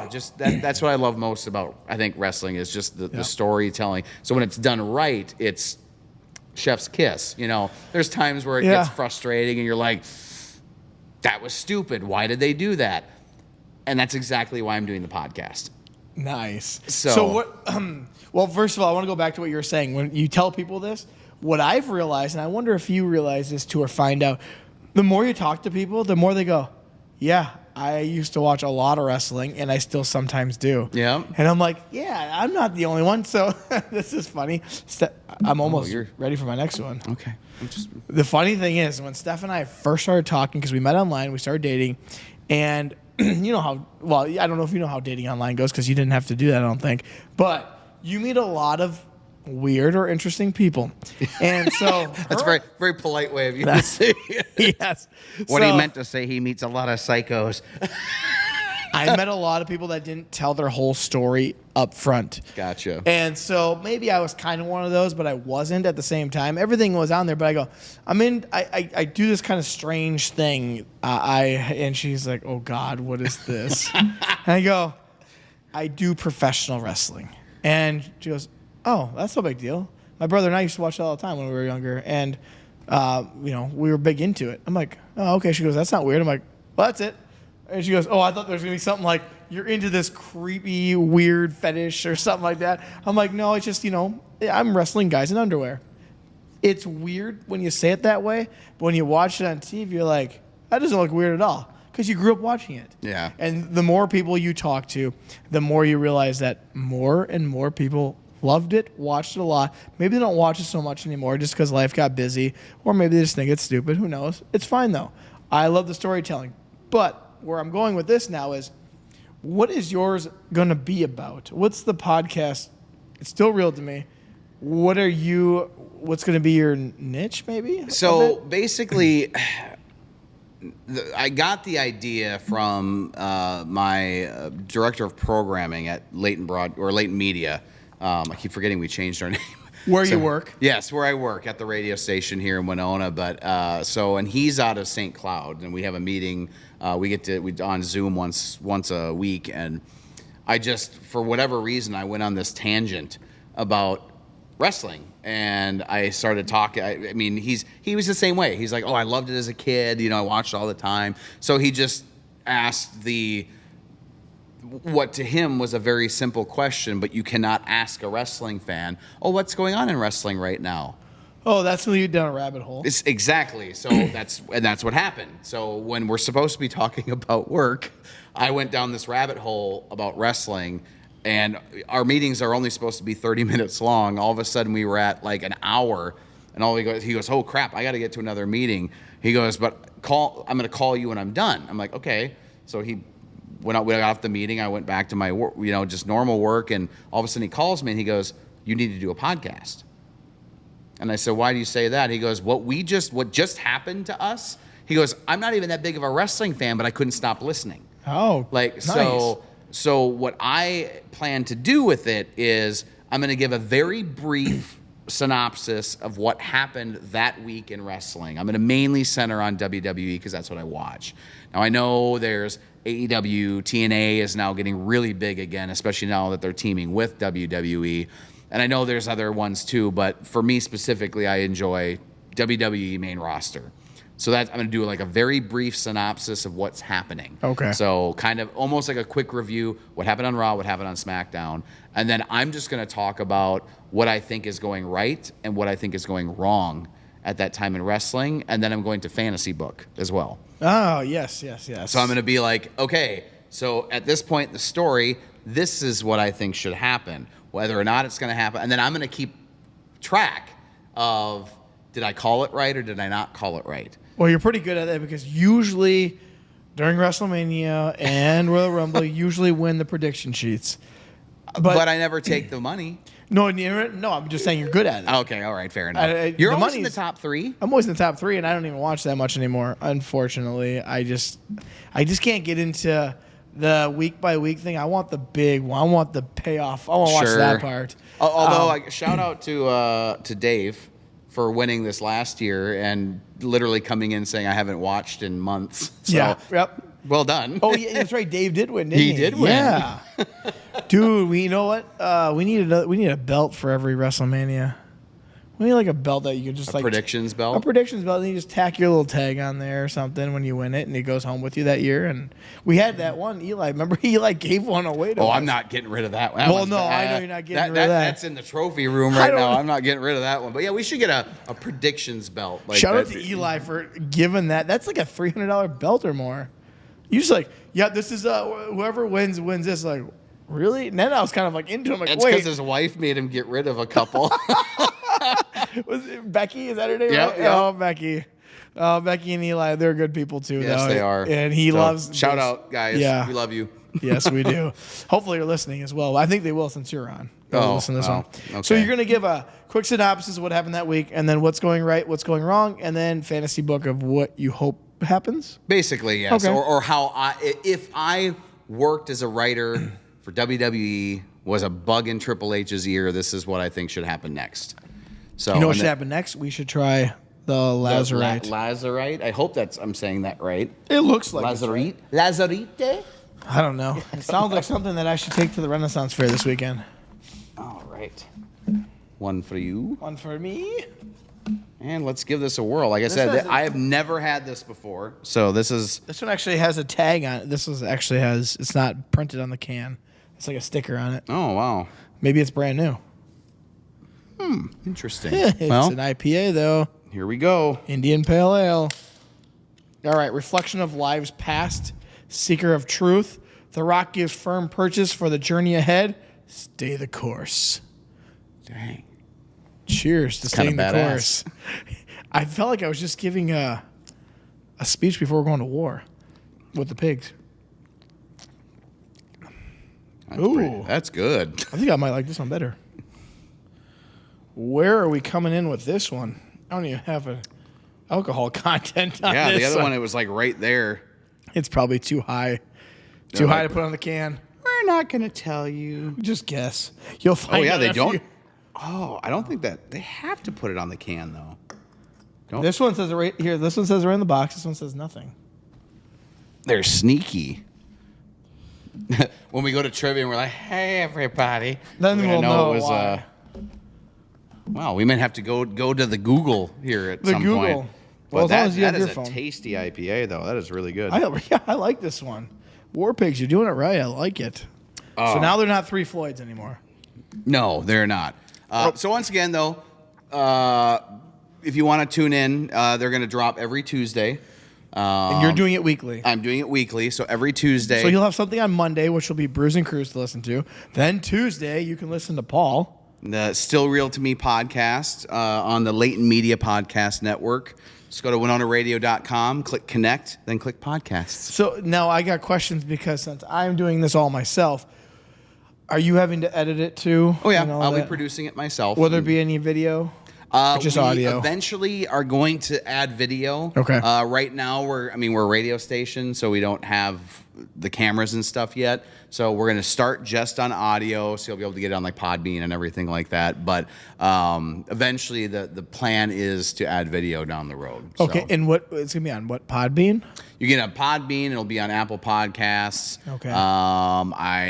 just that's what I love most about, I think, wrestling is just the storytelling. So when it's done right, it's chef's kiss. There's times where it gets frustrating and you're like, that was stupid. Why did they do that? And that's exactly why I'm doing the podcast. Nice. So what? Well, first of all, I want to go back to what you were saying. When you tell people this, what I've realized, and I wonder if you realize this too or find out, the more you talk to people, the more they go, "Yeah, I used to watch a lot of wrestling, and I still sometimes do." Yeah. And I'm like, yeah, I'm not the only one. So this is funny. I'm almost ready for my next one. Okay. The funny thing is, when Steph and I first started talking, because we met online, we started dating, and you know how, well, I don't know if you know how dating online goes, because you didn't have to do that, I don't think. But you meet a lot of weird or interesting people. And so that's a very, very polite way of you to say it. Yes. What he meant to say, he meets a lot of psychos. I met a lot of people that didn't tell their whole story up front. Gotcha. And so maybe I was kind of one of those, but I wasn't at the same time. Everything was on there, but I go, I do this kind of strange thing. And she's like, "Oh God, what is this?" And I go, "I do professional wrestling." And she goes, "Oh, that's no big deal. My brother and I used to watch it all the time when we were younger, and we were big into it." I'm like, "Oh, okay." She goes, "That's not weird." I'm like, "Well, that's it." And she goes, "Oh, I thought there was gonna be something like you're into this creepy, weird fetish or something like that." I'm like, "No, it's just I'm wrestling guys in underwear." It's weird when you say it that way, but when you watch it on TV, you're like, "That doesn't look weird at all," because you grew up watching it. Yeah. And the more people you talk to, the more you realize that more and more people loved it, watched it a lot. Maybe they don't watch it so much anymore just because life got busy, or maybe they just think it's stupid. Who knows? It's fine, though. I love the storytelling. But where I'm going with this now is, what is yours going to be about? What's the podcast? It's Still Real to Me. What's going to be your niche, maybe? So basically, I got the idea from my director of programming at Leighton Media. I keep forgetting we changed our name. Where you work? Yes, where I work at the radio station here in Winona. But and he's out of St. Cloud, and we have a meeting. We on Zoom once a week, and I just, for whatever reason, I went on this tangent about wrestling, and I started talking. I mean, he was the same way. He's like, "Oh, I loved it as a kid. I watched it all the time." So he just asked what to him was a very simple question, but you cannot ask a wrestling fan, "Oh, what's going on in wrestling right now?" Oh, that's when you down a rabbit hole. It's exactly. So that's what happened. So when we're supposed to be talking about work, I went down this rabbit hole about wrestling, and our meetings are only supposed to be 30 minutes long. All of a sudden, we were at like an hour, and he goes, "Oh crap, I got to get to another meeting." He goes, "But I'm going to call you when I'm done." I'm like, "Okay." So he went out. We got off the meeting. I went back to my work, just normal work, and all of a sudden he calls me and he goes, "You need to do a podcast." And I said, "Why do you say that?" He goes, what just happened to us?" He goes, "I'm not even that big of a wrestling fan, but I couldn't stop listening." Oh, nice. So what I plan to do with it is I'm going to give a very brief synopsis of what happened that week in wrestling. I'm going to mainly center on WWE because that's what I watch. Now, I know there's AEW, TNA is now getting really big again, especially now that they're teaming with WWE. And I know there's other ones too, but for me specifically, I enjoy WWE main roster. So I'm going to do like a very brief synopsis of what's happening. Okay. So kind of almost like a quick review, what happened on Raw, what happened on SmackDown. And then I'm just going to talk about what I think is going right and what I think is going wrong at that time in wrestling. And then I'm going to fantasy book as well. Oh, yes. So I'm going to be like, okay, so at this point in the story, this is what I think should happen, whether or not it's going to happen. And then I'm going to keep track of, did I call it right or did I not call it right? Well, you're pretty good at that because usually during WrestleMania and Royal Rumble, you usually win the prediction sheets. But I never take the money. No, I'm just saying you're good at it. Okay, all right, fair enough. You're always in the top 3? I'm always in the top 3, and I don't even watch that much anymore, unfortunately. I just can't get into the week-by-week thing. I want the big one. I want the payoff. I want to watch that part. Although, shout out to Dave for winning this last year and literally coming in saying I haven't watched in months. So, yeah. Yep. Well done. Oh, yeah, that's right. Dave did win, didn't he? He did win. Yeah. Dude, you know what? We need a belt for every WrestleMania. We need like a belt that you could just a predictions belt. A predictions belt, and you just tack your little tag on there or something when you win it, and it goes home with you that year. And we had that one. Eli, remember Eli gave one away to us. I'm not getting rid of that one. I know you're not getting rid of that. That's in the trophy room right now. I'm not getting rid of that one. But yeah, we should get a predictions belt. Shout out to Eli for giving that. That's like a $300 belt or more. You just like, yeah, this is whoever wins this. Like, really? And then I was kind of like into him. Like, that's wait. because his wife made him get rid of a couple. Was it Becky? Is that her name? Yep, Right? yep. Oh, Becky. Becky and Eli, they're good people too. Yes, though. they are. And he loves. Shout out, guys. Yeah. We love you. Yes, we do. Hopefully you're listening as well. I think they will since you're on. Listen to this one. Okay. So you're going to give a quick synopsis of what happened that week, and then what's going right, what's going wrong, and then fantasy book of what you hope happens? Basically, yes. Okay. Or how if I worked as a writer for WWE, was a bug in Triple H's ear, this is what I think should happen next. So you know what should happen next? We should try the Lazarite. Lazarite? I hope I'm saying that right. It looks like Lazarite? Lazarite? I don't know. It sounds like something that I should take to the Renaissance Fair this weekend. All right. One for you. One for me. And let's give this a whirl. Like I said, I have never had this before. So this one actually has a tag on it. It's not printed on the can. It's like a sticker on it. Oh, wow. Maybe it's brand new. Interesting. It's an IPA, though. Here we go. Indian Pale Ale. All right. Reflection of lives past. Seeker of truth. The Rock gives firm purchase for the journey ahead. Stay the course. Dang. Cheers to staying the course. I felt like I was just giving a speech before we're going to war with the pigs. That's good. I think I might like this one better. Where are we coming in with this one? I don't even have an alcohol content on this. Yeah, the other one, it was like right there. It's probably too high. Too high to put on the can. We're not going to tell you. Just guess. You'll find out. They don't? Oh, I don't think that they have to put it on the can though. Don't. This one says it right here. This one says right in the box. This one says nothing. They're sneaky. When we go to trivia and we're like, "Hey, everybody," then we'll know it was. Why. Wow, we might have to go to the Google here at some Google. point. Well, But as long as you have that your is phone. a tasty IPA though. That is really good. I like this one. Warpigs, you're doing it right. I like it. So now they're not 3 Floyds anymore. No, they're not. So once again, though, if you want to tune in, they're going to drop every Tuesday. And you're doing it weekly. I'm doing it weekly, so every Tuesday. So you'll have something on Monday, which will be Brews and Crews to listen to. Then Tuesday, you can listen to Paul. The Still Real to Me podcast on the Latent Media Podcast Network. Just go to WinonaRadio.com, click connect, then click podcasts. So now I got questions because since I'm doing this all myself, are you having to edit it too? Oh, yeah. And all I'll be that? producing it myself. Will there be any video? Or just we audio? Eventually are going to add video. Okay. Right now we're a radio station, so we don't have the cameras and stuff yet. So we're going to start just on audio, so you'll be able to get it on like Podbean and everything like that. But eventually the plan is to add video down the road. Okay, So and what it's gonna be on? What, Podbean? you get a Podbean. It'll be on Apple Podcasts. Okay. I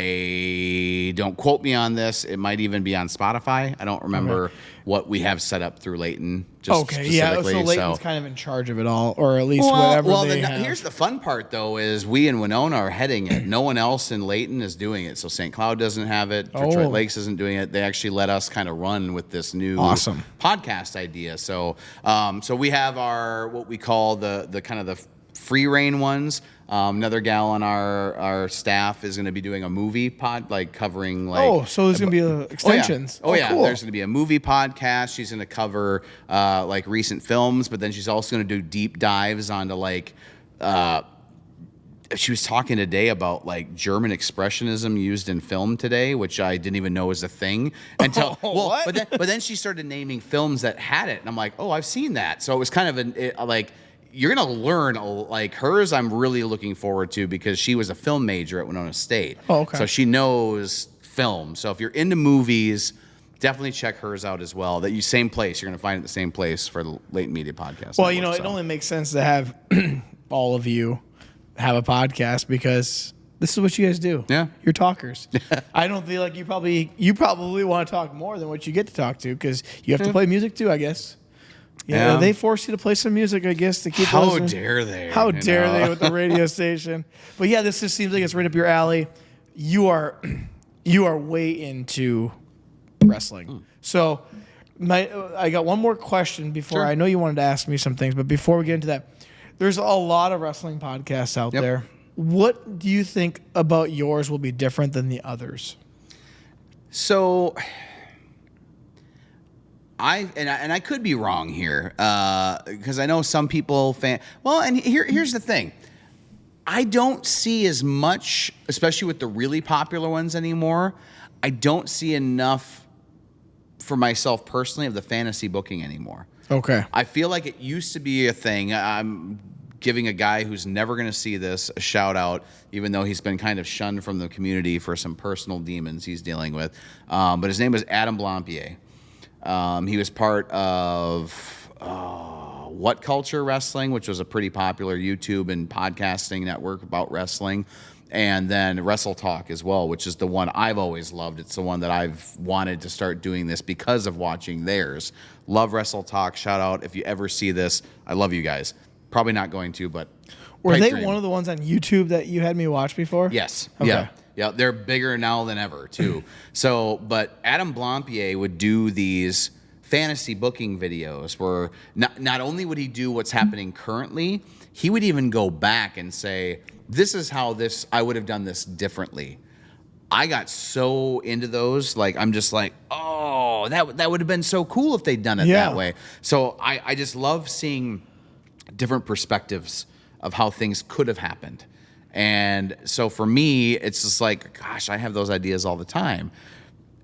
don't quote me on this. It might even be on Spotify. I don't remember what we have set up through Leighton. Okay, yeah. So specifically. Leighton's kind of in charge of it all, or at least whatever they have. Here's the fun part, though, is we in Winona are heading it. No one else in Leighton is doing it. So St. Cloud doesn't have it. Detroit Lakes isn't doing it. They actually let us kind of run with this new Awesome podcast idea. So, so we have our what we call the kind of the free reign ones. Another gal on our staff is going to be doing a movie pod, like covering like. So there's going to be extensions. Oh yeah, cool. There's going to be a movie podcast. She's going to cover like recent films, but then she's also going to do deep dives onto like. She was talking today about like German expressionism used in film today, which I didn't even know was a thing until. What? But then she started naming films that had it, and I'm like, oh, I've seen that. So it was kind of like. You're going to learn, like hers, I'm really looking forward to because she was a film major at Winona State. Oh, okay. So she knows film. So if you're into movies, definitely check hers out as well. Same place. You're going to find it at the same place for the Latent Media Podcast. Well, Network, it only makes sense to have all of you have a podcast because this is what you guys do. Yeah. You're talkers. I don't feel like you probably want to talk more than what you get to talk to because you have to play music too, I guess. Yeah, they force you to play some music, I guess, to keep How listening. dare they? How dare they with the radio station? But yeah, this just seems like it's right up your alley. You are way into wrestling. So I got one more question before. Sure. I know you wanted to ask me some things, but before we get into that, there's a lot of wrestling podcasts out there. What do you think about yours will be different than the others? So I could be wrong here because I know some people and here's the thing. I don't see as much, especially with the really popular ones anymore. I don't see enough for myself personally of the fantasy booking anymore. Okay. I feel like it used to be a thing. I'm giving a guy who's never going to see this a shout out, even though he's been kind of shunned from the community for some personal demons he's dealing with. But his name was Adam Blampier. He was part of What Culture Wrestling, which was a pretty popular YouTube and podcasting network about wrestling. And then Wrestle Talk as well, which is the one I've always loved. It's the one that I've wanted to start doing this because of watching theirs. Love Wrestle Talk. Shout out if you ever see this. I love you guys. Probably not going to, but were they one of the ones on YouTube that you had me watch before? Yes. Okay. Yeah. Yeah, they're bigger now than ever, too. But Adam Blampier would do these fantasy booking videos where not only would he do what's happening currently, he would even go back and say, this is how I would have done this differently. I got so into those, like, I'm just like, oh, that would have been so cool if they'd done it that way. So I just love seeing different perspectives of how things could have happened. And so for me, it's just like, gosh, I have those ideas all the time.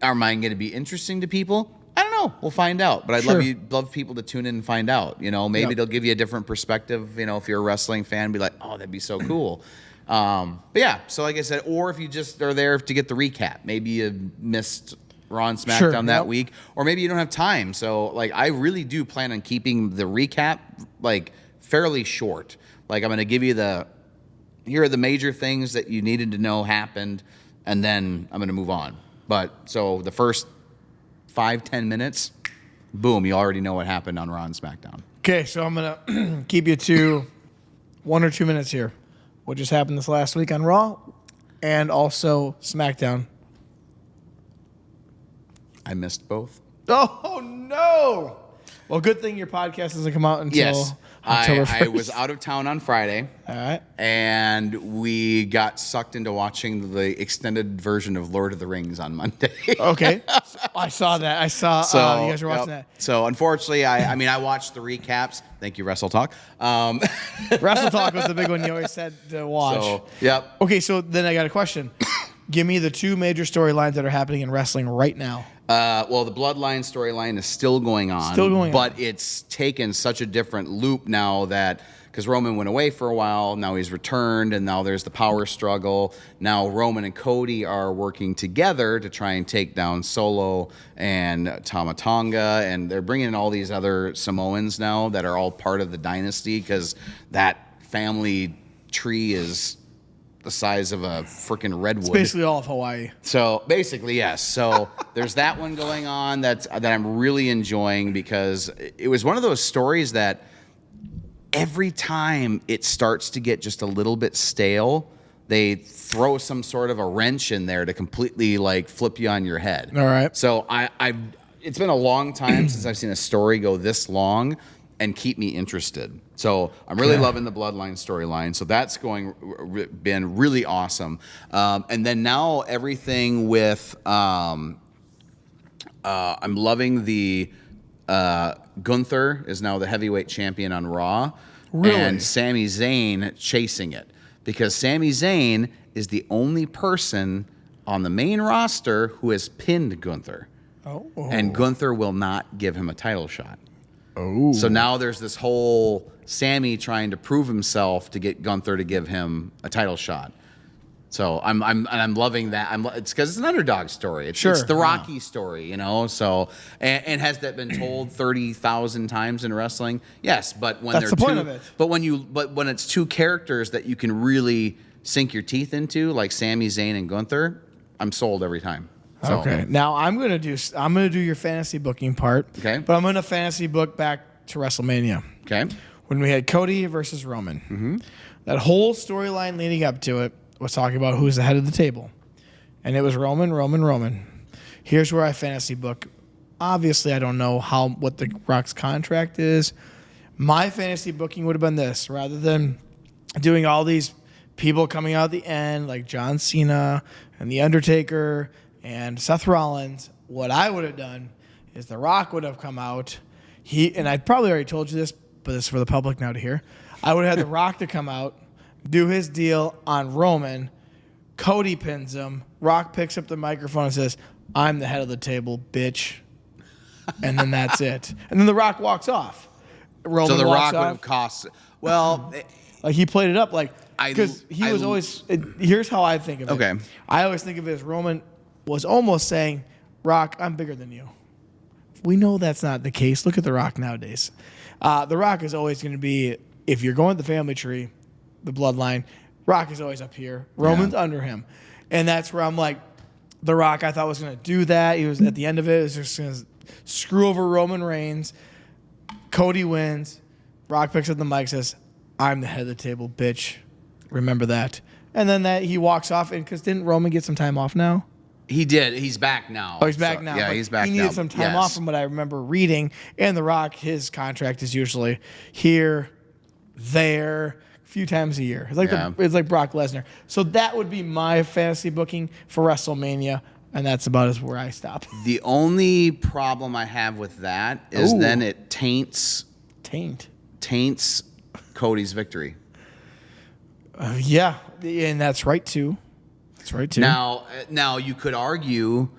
Are mine going to be interesting to people? I don't know. We'll find out. But I'd love people to tune in and find out. Maybe they'll give you a different perspective. If you're a wrestling fan, be like, oh, that'd be so cool. But yeah, so like I said, or if you just are there to get the recap, maybe you missed Raw and SmackDown Sure, that yep. week, or maybe you don't have time. So like I really do plan on keeping the recap like fairly short. Like I'm going to give you here are the major things that you needed to know happened, and then I'm going to move on. But so the first 5-10 minutes, boom, you already know what happened on Raw and SmackDown. Okay, so I'm gonna keep you to 1 or 2 minutes here. What just happened this last week on Raw, and also SmackDown. I missed both. Oh no! Well, good thing your podcast doesn't come out until Yes. October I 1st. was out of town on Friday. All right. And we got sucked into watching the extended version of Lord of the Rings on Monday. Okay. I saw that. I saw you guys were watching that. So unfortunately, I watched the recaps. Thank you, Wrestle Talk. Wrestle Talk was the big one you always said to watch. So, yep. Okay, so then I got a question. Give me the 2 major storylines that are happening in wrestling right now. Well, the Bloodline storyline is still going on. But it's taken such a different loop now that because Roman went away for a while, now he's returned, and now there's the power struggle. Now Roman and Cody are working together to try and take down Solo and Tama Tonga, and they're bringing in all these other Samoans now that are all part of the dynasty because that family tree is the size of a freaking redwood. It's basically all of Hawaii. So basically, yes. So there's that one going on that I'm really enjoying because it was one of those stories that every time it starts to get just a little bit stale, they throw some sort of a wrench in there to completely like flip you on your head. All right. So it's been a long time since I've seen a story go this long and keep me interested. So I'm really loving the Bloodline storyline. So that's been really awesome. And then now everything with I'm loving the Gunther is now the heavyweight champion on Raw. Really? And Sami Zayn chasing it because Sami Zayn is the only person on the main roster who has pinned Gunther. Oh. And Gunther will not give him a title shot. Oh. So now there's this whole Sammy trying to prove himself to get Gunther to give him a title shot. So I'm loving that. It's because it's an underdog story. It's the Rocky story, you know. So and has that been told 30,000 times in wrestling? Yes, but when that's the point of it. But when it's two characters that you can really sink your teeth into, like Sami Zayn and Gunther, I'm sold every time. So, okay. Now I'm gonna do your fantasy booking part. Okay. But I'm gonna fantasy book back to WrestleMania. Okay. When we had Cody versus Roman. Mm-hmm. That whole storyline leading up to it was talking about who's the head of the table. And it was Roman. Here's where I fantasy book. Obviously, I don't know what the Rock's contract is. My fantasy booking would have been this. Rather than doing all these people coming out at the end, like John Cena and The Undertaker and Seth Rollins, what I would have done is The Rock would have come out. And I probably already told you this, but this is for the public now to hear. I would have had The Rock to come out, do his deal on Roman. Cody pins him. Rock picks up the microphone and says, "I'm the head of the table, bitch." And then that's it. And then The Rock walks off. Roman so The walks Rock would off. have cost. Well, Like he played it up because he was always. Here's how I think of it. Okay. I always think of it as Roman was almost saying, "Rock, I'm bigger than you." We know that's not the case. Look at The Rock nowadays. The Rock is always going to be, if you're going to the family tree, the bloodline, Rock is always up here. Roman's under him. And that's where I'm like, The Rock I thought was going to do that. He was at the end of it, was just going to screw over Roman Reigns. Cody wins. Rock picks up the mic, says, "I'm the head of the table, bitch. Remember that." And then he walks off. And because didn't Roman get some time off now? He did. He's back now. Oh, he's back now. Yeah, he's back now. He needed some time off from what I remember reading. And The Rock, his contract is usually here, there, a few times a year. It's like it's like Brock Lesnar. So that would be my fantasy booking for WrestleMania, and that's about where I stop. The only problem I have with that is then it taints Cody's victory. Yeah, and that's right too. Now you could argue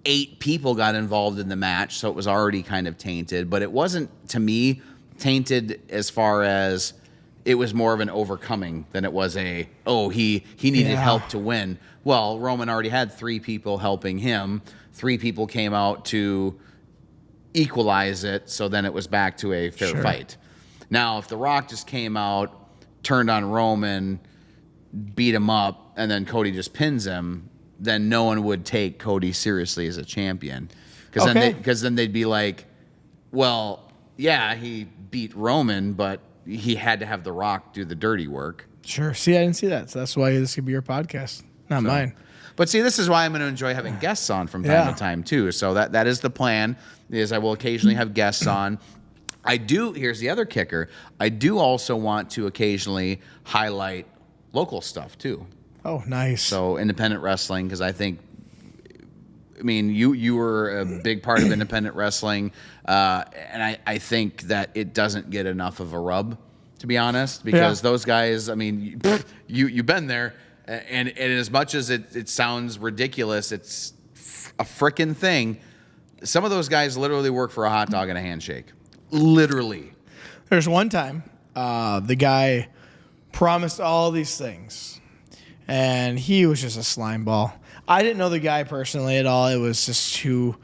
8 people got involved in the match, so it was already kind of tainted. But it wasn't, to me, tainted as far as it was more of an overcoming than it was he needed help to win. Well, Roman already had 3 people helping him. 3 people came out to equalize it, so then it was back to a fair fight. Now, if The Rock just came out, turned on Roman, beat him up, and then Cody just pins him, then no one would take Cody seriously as a champion. Because then they'd be like, well, yeah, he beat Roman, but he had to have The Rock do the dirty work. Sure. See, I didn't see that. So that's why this could be your podcast, not mine. But see, this is why I'm going to enjoy having guests on from time to time, too. So that is the plan, is I will occasionally have guests on. Here's the other kicker. I do also want to occasionally highlight local stuff, too. Oh, nice. So independent wrestling, because you were a big part of independent wrestling, and I think that it doesn't get enough of a rub, to be honest, because those guys, you've been there, and as much as it sounds ridiculous, it's a frickin' thing. Some of those guys literally work for a hot dog and a handshake. Literally. There's one time the guy promised all these things, and he was just a slime ball. I didn't know the guy personally at all. It was just who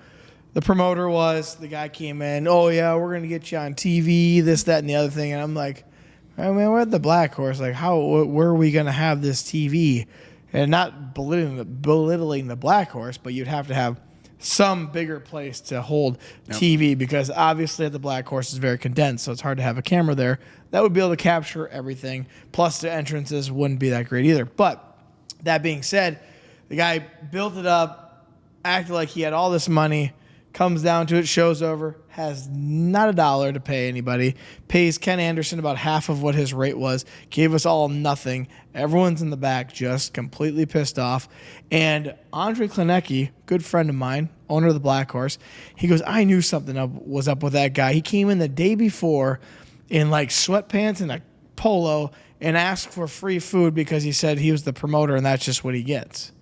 the promoter was. The guy came in, oh, yeah, we're going to get you on TV, this, that, and the other thing. And I'm like, oh, man, we're at the Black Horse. Like, where are we going to have this TV? And not belittling the Black Horse, but you'd have to have some bigger place to hold TV, because obviously at the Black Horse is very condensed, so it's hard to have a camera there that would be able to capture everything. Plus, the entrances wouldn't be that great either. But that being said, the guy built it up, acted like he had all this money, comes down to it, show's over, has not a dollar to pay anybody, pays Ken Anderson about half of what his rate was, gave us all nothing. Everyone's in the back just completely pissed off. And Andre Klinecki, good friend of mine, owner of the Black Horse, he goes, I knew something was up with that guy. He came in the day before in like sweatpants and a polo and asked for free food because he said he was the promoter and that's just what he gets.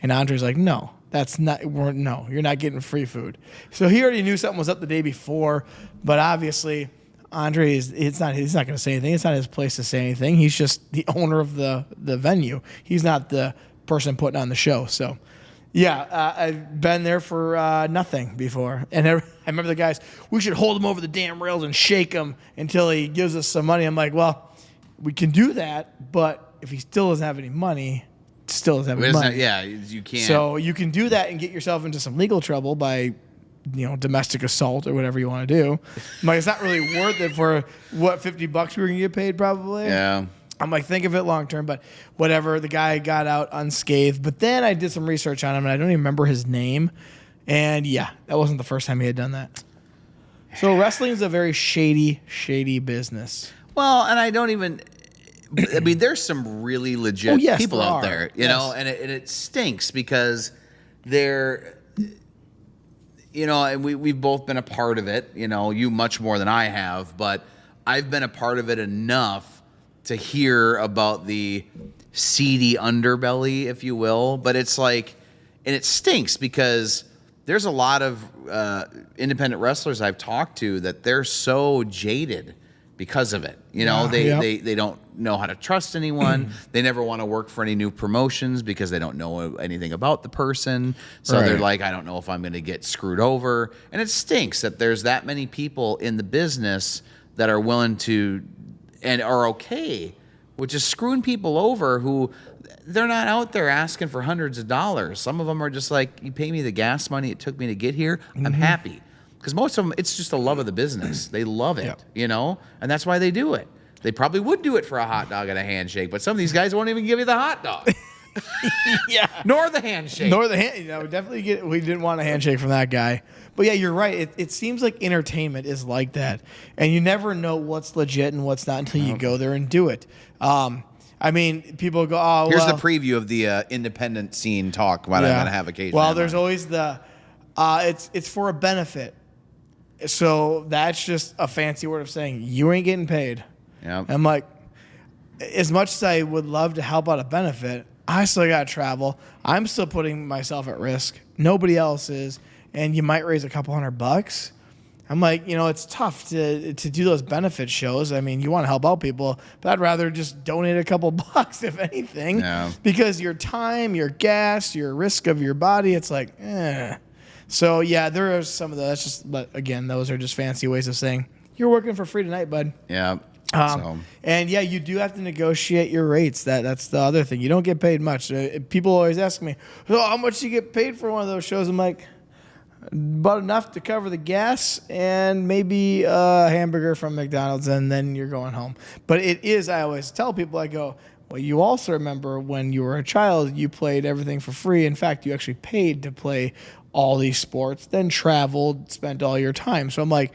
And Andre's like, no, you're not getting free food. So he already knew something was up the day before, but obviously Andre he's not going to say anything. It's not his place to say anything. He's just the owner of the venue. He's not the person putting on the show. So yeah, I've been there for nothing before. And I remember the guys, we should hold him over the damn rails and shake him until he gives us some money. I'm like, well, we can do that, but if he still doesn't have any money, you can't. So you can do that and get yourself into some legal trouble by, domestic assault or whatever you want to do. I'm like, it's not really worth it for what, $50 we were going to get paid probably. Yeah. I'm like, think of it long term, but whatever. The guy got out unscathed. But then I did some research on him, and I don't even remember his name. And yeah, that wasn't the first time he had done that. So wrestling is a very shady business. Well, and I don't even. There's some really legit people out there, know, and it stinks because they're, and we've both been a part of it, you much more than I have, but I've been a part of it enough to hear about the seedy underbelly, if you will. But it's like, and it stinks because there's a lot of independent wrestlers I've talked to that they're so jaded because of it. They don't know how to trust anyone. They never want to work for any new promotions because they don't know anything about the person. So they're like, I don't know if I'm going to get screwed over. And it stinks that there's that many people in the business that are willing to and are okay with just screwing people over who they're not out there asking for hundreds of dollars. Some of them are just like, you pay me the gas money it took me to get here. I'm happy. Because most of them, it's just a love of the business. They love it, and that's why they do it. They probably would do it for a hot dog and a handshake, but some of these guys won't even give you the hot dog. Nor the handshake. We didn't want a handshake from that guy. But yeah, you're right. It seems like entertainment is like that. And you never know what's legit and what's not until you go there and do it. People go, oh, here's the preview of the independent scene talk what I'm going to have occasionally. Well, there's always the, it's for a benefit. So that's just a fancy word of saying you ain't getting paid. Yeah. I'm like, as much as I would love to help out a benefit, I still got to travel. I'm still putting myself at risk. Nobody else is. And you might raise a couple $100. I'm like, it's tough to do those benefit shows. I mean, you want to help out people, but I'd rather just donate a couple bucks, if anything, because your time, your gas, your risk of your body, it's like, eh. So yeah, there are some of those. But again, those are just fancy ways of saying you're working for free tonight, bud. Yeah. And yeah, you do have to negotiate your rates. That's the other thing. You don't get paid much. People always ask me, how much do you get paid for one of those shows? I'm like, about enough to cover the gas and maybe a hamburger from McDonald's, and then you're going home. But it is, I always tell people, I go, well, you also remember when you were a child, you played everything for free. In fact, you actually paid to play all these sports, then traveled, spent all your time. So I'm like,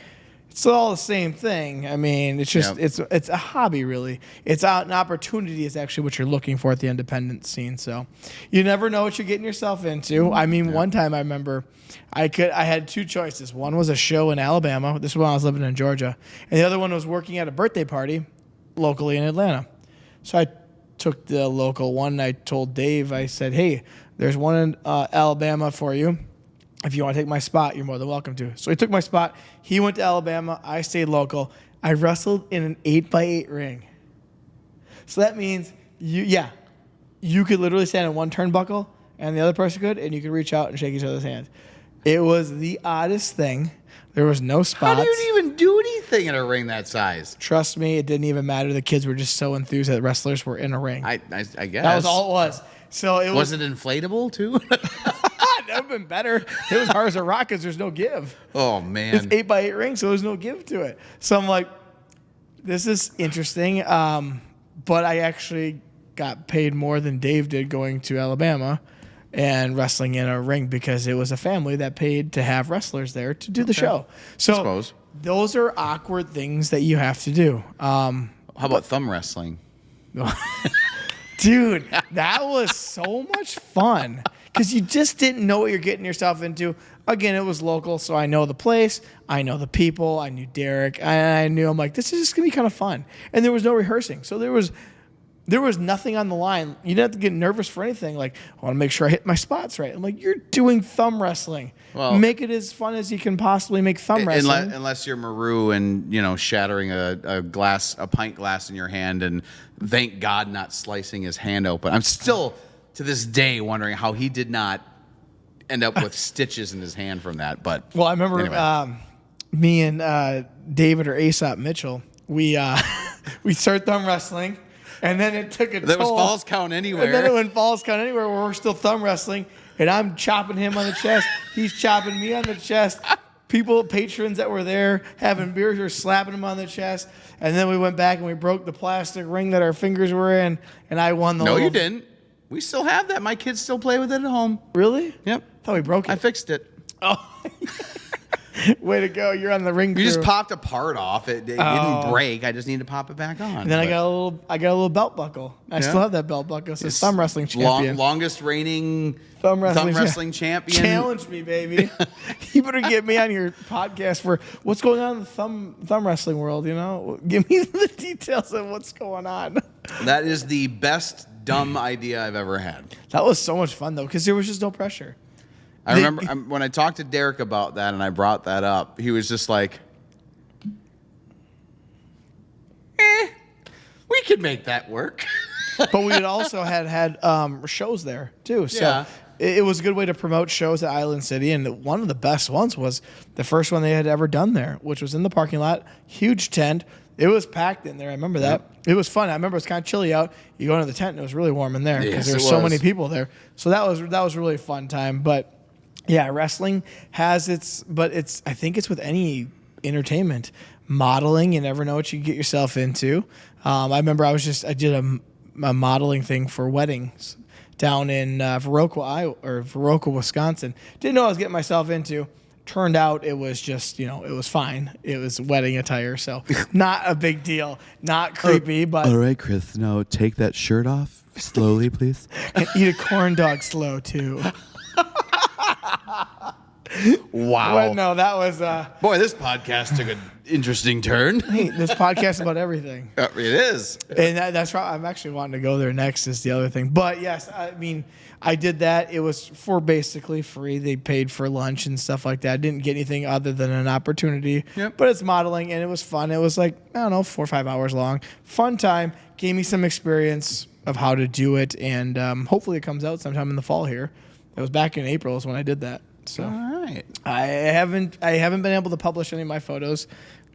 it's all the same thing. I mean, it's just it's a hobby, really. It's an opportunity is actually what you're looking for at the independent scene. So you never know what you're getting yourself into. I mean, one time I remember I had two choices. One was a show in Alabama. This was when I was living in Georgia, and the other one was working at a birthday party locally in Atlanta. So I took the local one. And I told Dave, I said, "Hey, there's one in Alabama for you. If you want to take my spot, you're more than welcome to." So he took my spot. He went to Alabama. I stayed local. I wrestled in an 8x8 ring. So that means you could literally stand in one turnbuckle and the other person could, and you could reach out and shake each other's hands. It was the oddest thing. There was no spots. How do you even do anything in a ring that size? Trust me, it didn't even matter. The kids were just so enthused that wrestlers were in a ring. I guess. That was all it was. So it was it inflatable too? That would have been better. It was hard as a rock because there's no give. Oh, man. It's 8x8 ring, so there's no give to it. So I'm like, this is interesting. But I actually got paid more than Dave did going to Alabama and wrestling in a ring because it was a family that paid to have wrestlers there to do the show. So those are awkward things that you have to do. How about thumb wrestling? Dude, that was so much fun because you just didn't know what you're getting yourself into. Again, it was local, so I know the place. I know the people. I knew Derek. I knew, I'm like, this is just going to be kind of fun. And there was no rehearsing. So there was nothing on the line. You didn't have to get nervous for anything. Like, I want to make sure I hit my spots right. I'm like, you're doing thumb wrestling. Well, make it as fun as you can possibly make thumb wrestling. Unless you're Maru and, shattering a pint glass in your hand, and thank God not slicing his hand open. I'm still, to this day, wondering how he did not end up with stitches in his hand from that. But I remember anyway. Me and David or Aesop Mitchell, we started thumb wrestling. And then it took a toll. That was Falls Count Anywhere. And then it went Falls Count Anywhere where we're still thumb wrestling. And I'm chopping him on the chest. He's chopping me on the chest. Patrons that were there having beers were slapping him on the chest. And then we went back and we broke the plastic ring that our fingers were in. And I won the No, you didn't. We still have that. My kids still play with it at home. Really? Yep. I thought we broke it. I fixed it. Oh. Way to go. You're on the ring crew. You just popped a part off. It didn't break. I just need to pop it back on. And then I got a little belt buckle. I still have that belt buckle. It's thumb wrestling champion. Longest reigning thumb wrestling champion. Challenge me, baby. You better get me on your podcast for what's going on in the thumb wrestling world, Give me the details of what's going on. That is the best dumb idea I've ever had. That was so much fun, though, because there was just no pressure. I remember when I talked to Derek about that and I brought that up, he was just like, we could make that work. But we had also had shows there, too. So it was a good way to promote shows at Island City. And one of the best ones was the first one they had ever done there, which was in the parking lot. Huge tent. It was packed in there. I remember that. Yep. It was fun. I remember it was kind of chilly out. You go into the tent and it was really warm in there because there were so many people there. So that was really a fun time. But yeah, wrestling has I think it's with any entertainment. Modeling, you never know what you get yourself into. I remember I did a modeling thing for weddings down in Viroqua, Wisconsin. Didn't know what I was getting myself into. Turned out it was just, it was fine. It was wedding attire, so not a big deal. Not creepy, but... All right, Chris, now take that shirt off slowly, please. And eat a corn dog slow, too. Wow. But no, that was Boy, this podcast took an interesting turn. hey, this podcast is about everything. It is. And that's right. I'm actually wanting to go there next is the other thing. But yes, I mean, I did that. It was for basically free. They paid for lunch and stuff like that. I didn't get anything other than an opportunity. Yep. But it's modeling, and it was fun. It was like, I don't know, 4 or 5 hours long. Fun time. Gave me some experience of how to do it, and hopefully it comes out sometime in the fall here. It was back in April is when I did that. So All right. I haven't been able to publish any of my photos,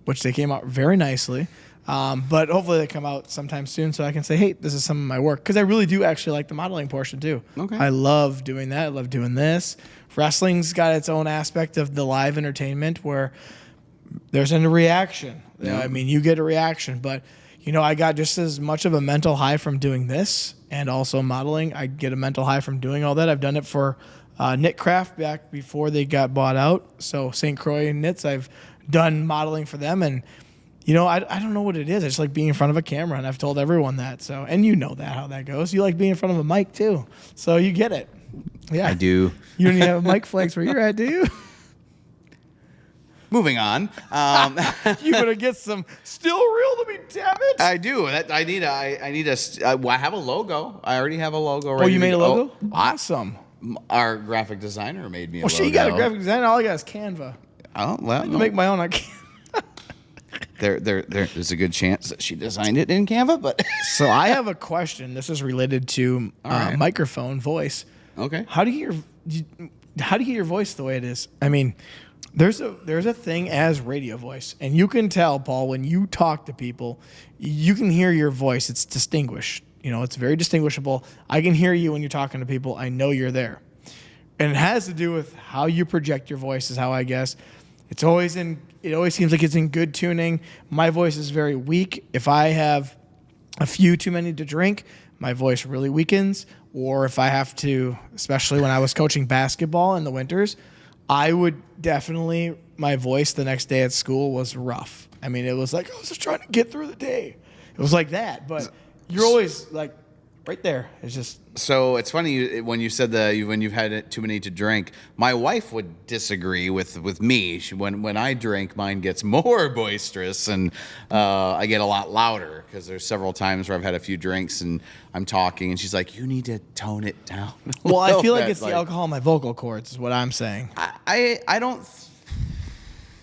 which they came out very nicely. But hopefully they come out sometime soon so I can say, hey, this is some of my work. Because I really do actually like the modeling portion too. Okay. I love doing that. I love doing this. Wrestling's got its own aspect of the live entertainment where there's a reaction. Yeah. I mean, you get a reaction. But, I got just as much of a mental high from doing this and also modeling. I get a mental high from doing all that. I've done it for Knitcraft back before they got bought out. So St. Croix Knits, I've done modeling for them. And I don't know what it is. I just like being in front of a camera, and I've told everyone that. So, and how that goes. You like being in front of a mic too, so you get it. Yeah, I do. You don't even have mic flags where you're at, do you? Moving on. You're gonna get some still real to me, damn it. I do. I need I have a logo. I already have a logo. Oh, ready you to made a go. logo? Oh, Awesome. Our graphic designer made me a Well, logo. she got a graphic designer. All I got is Canva. Oh, well. I can make my own on Canva. There's a good chance that she designed it in Canva, but So I have a question. This is related to right. microphone voice. okay. How do you get your voice the way it is? I mean, there's a thing as radio voice, and you can tell, Paul, when you talk to people, you can hear your voice. It's distinguished. It's very distinguishable. I can hear you when you're talking to people. I know you're there, and it has to do with how you project your voice. Is how I guess. It always seems like it's in good tuning. My voice is very weak. If I have a few too many to drink, my voice really weakens. Or if I have to, especially when I was coaching basketball in the winters, I would definitely, my voice the next day at school was rough. I mean, it was like I was just trying to get through the day. It was like that. But you're always like right there. It's just. So it's funny when you said when you've had too many to drink. My wife would disagree with me. When I drink, mine gets more boisterous and I get a lot louder because there's several times where I've had a few drinks and I'm talking and she's like, "You need to tone it down." Well, I feel like it's the alcohol in my vocal cords is what I'm saying. I don't.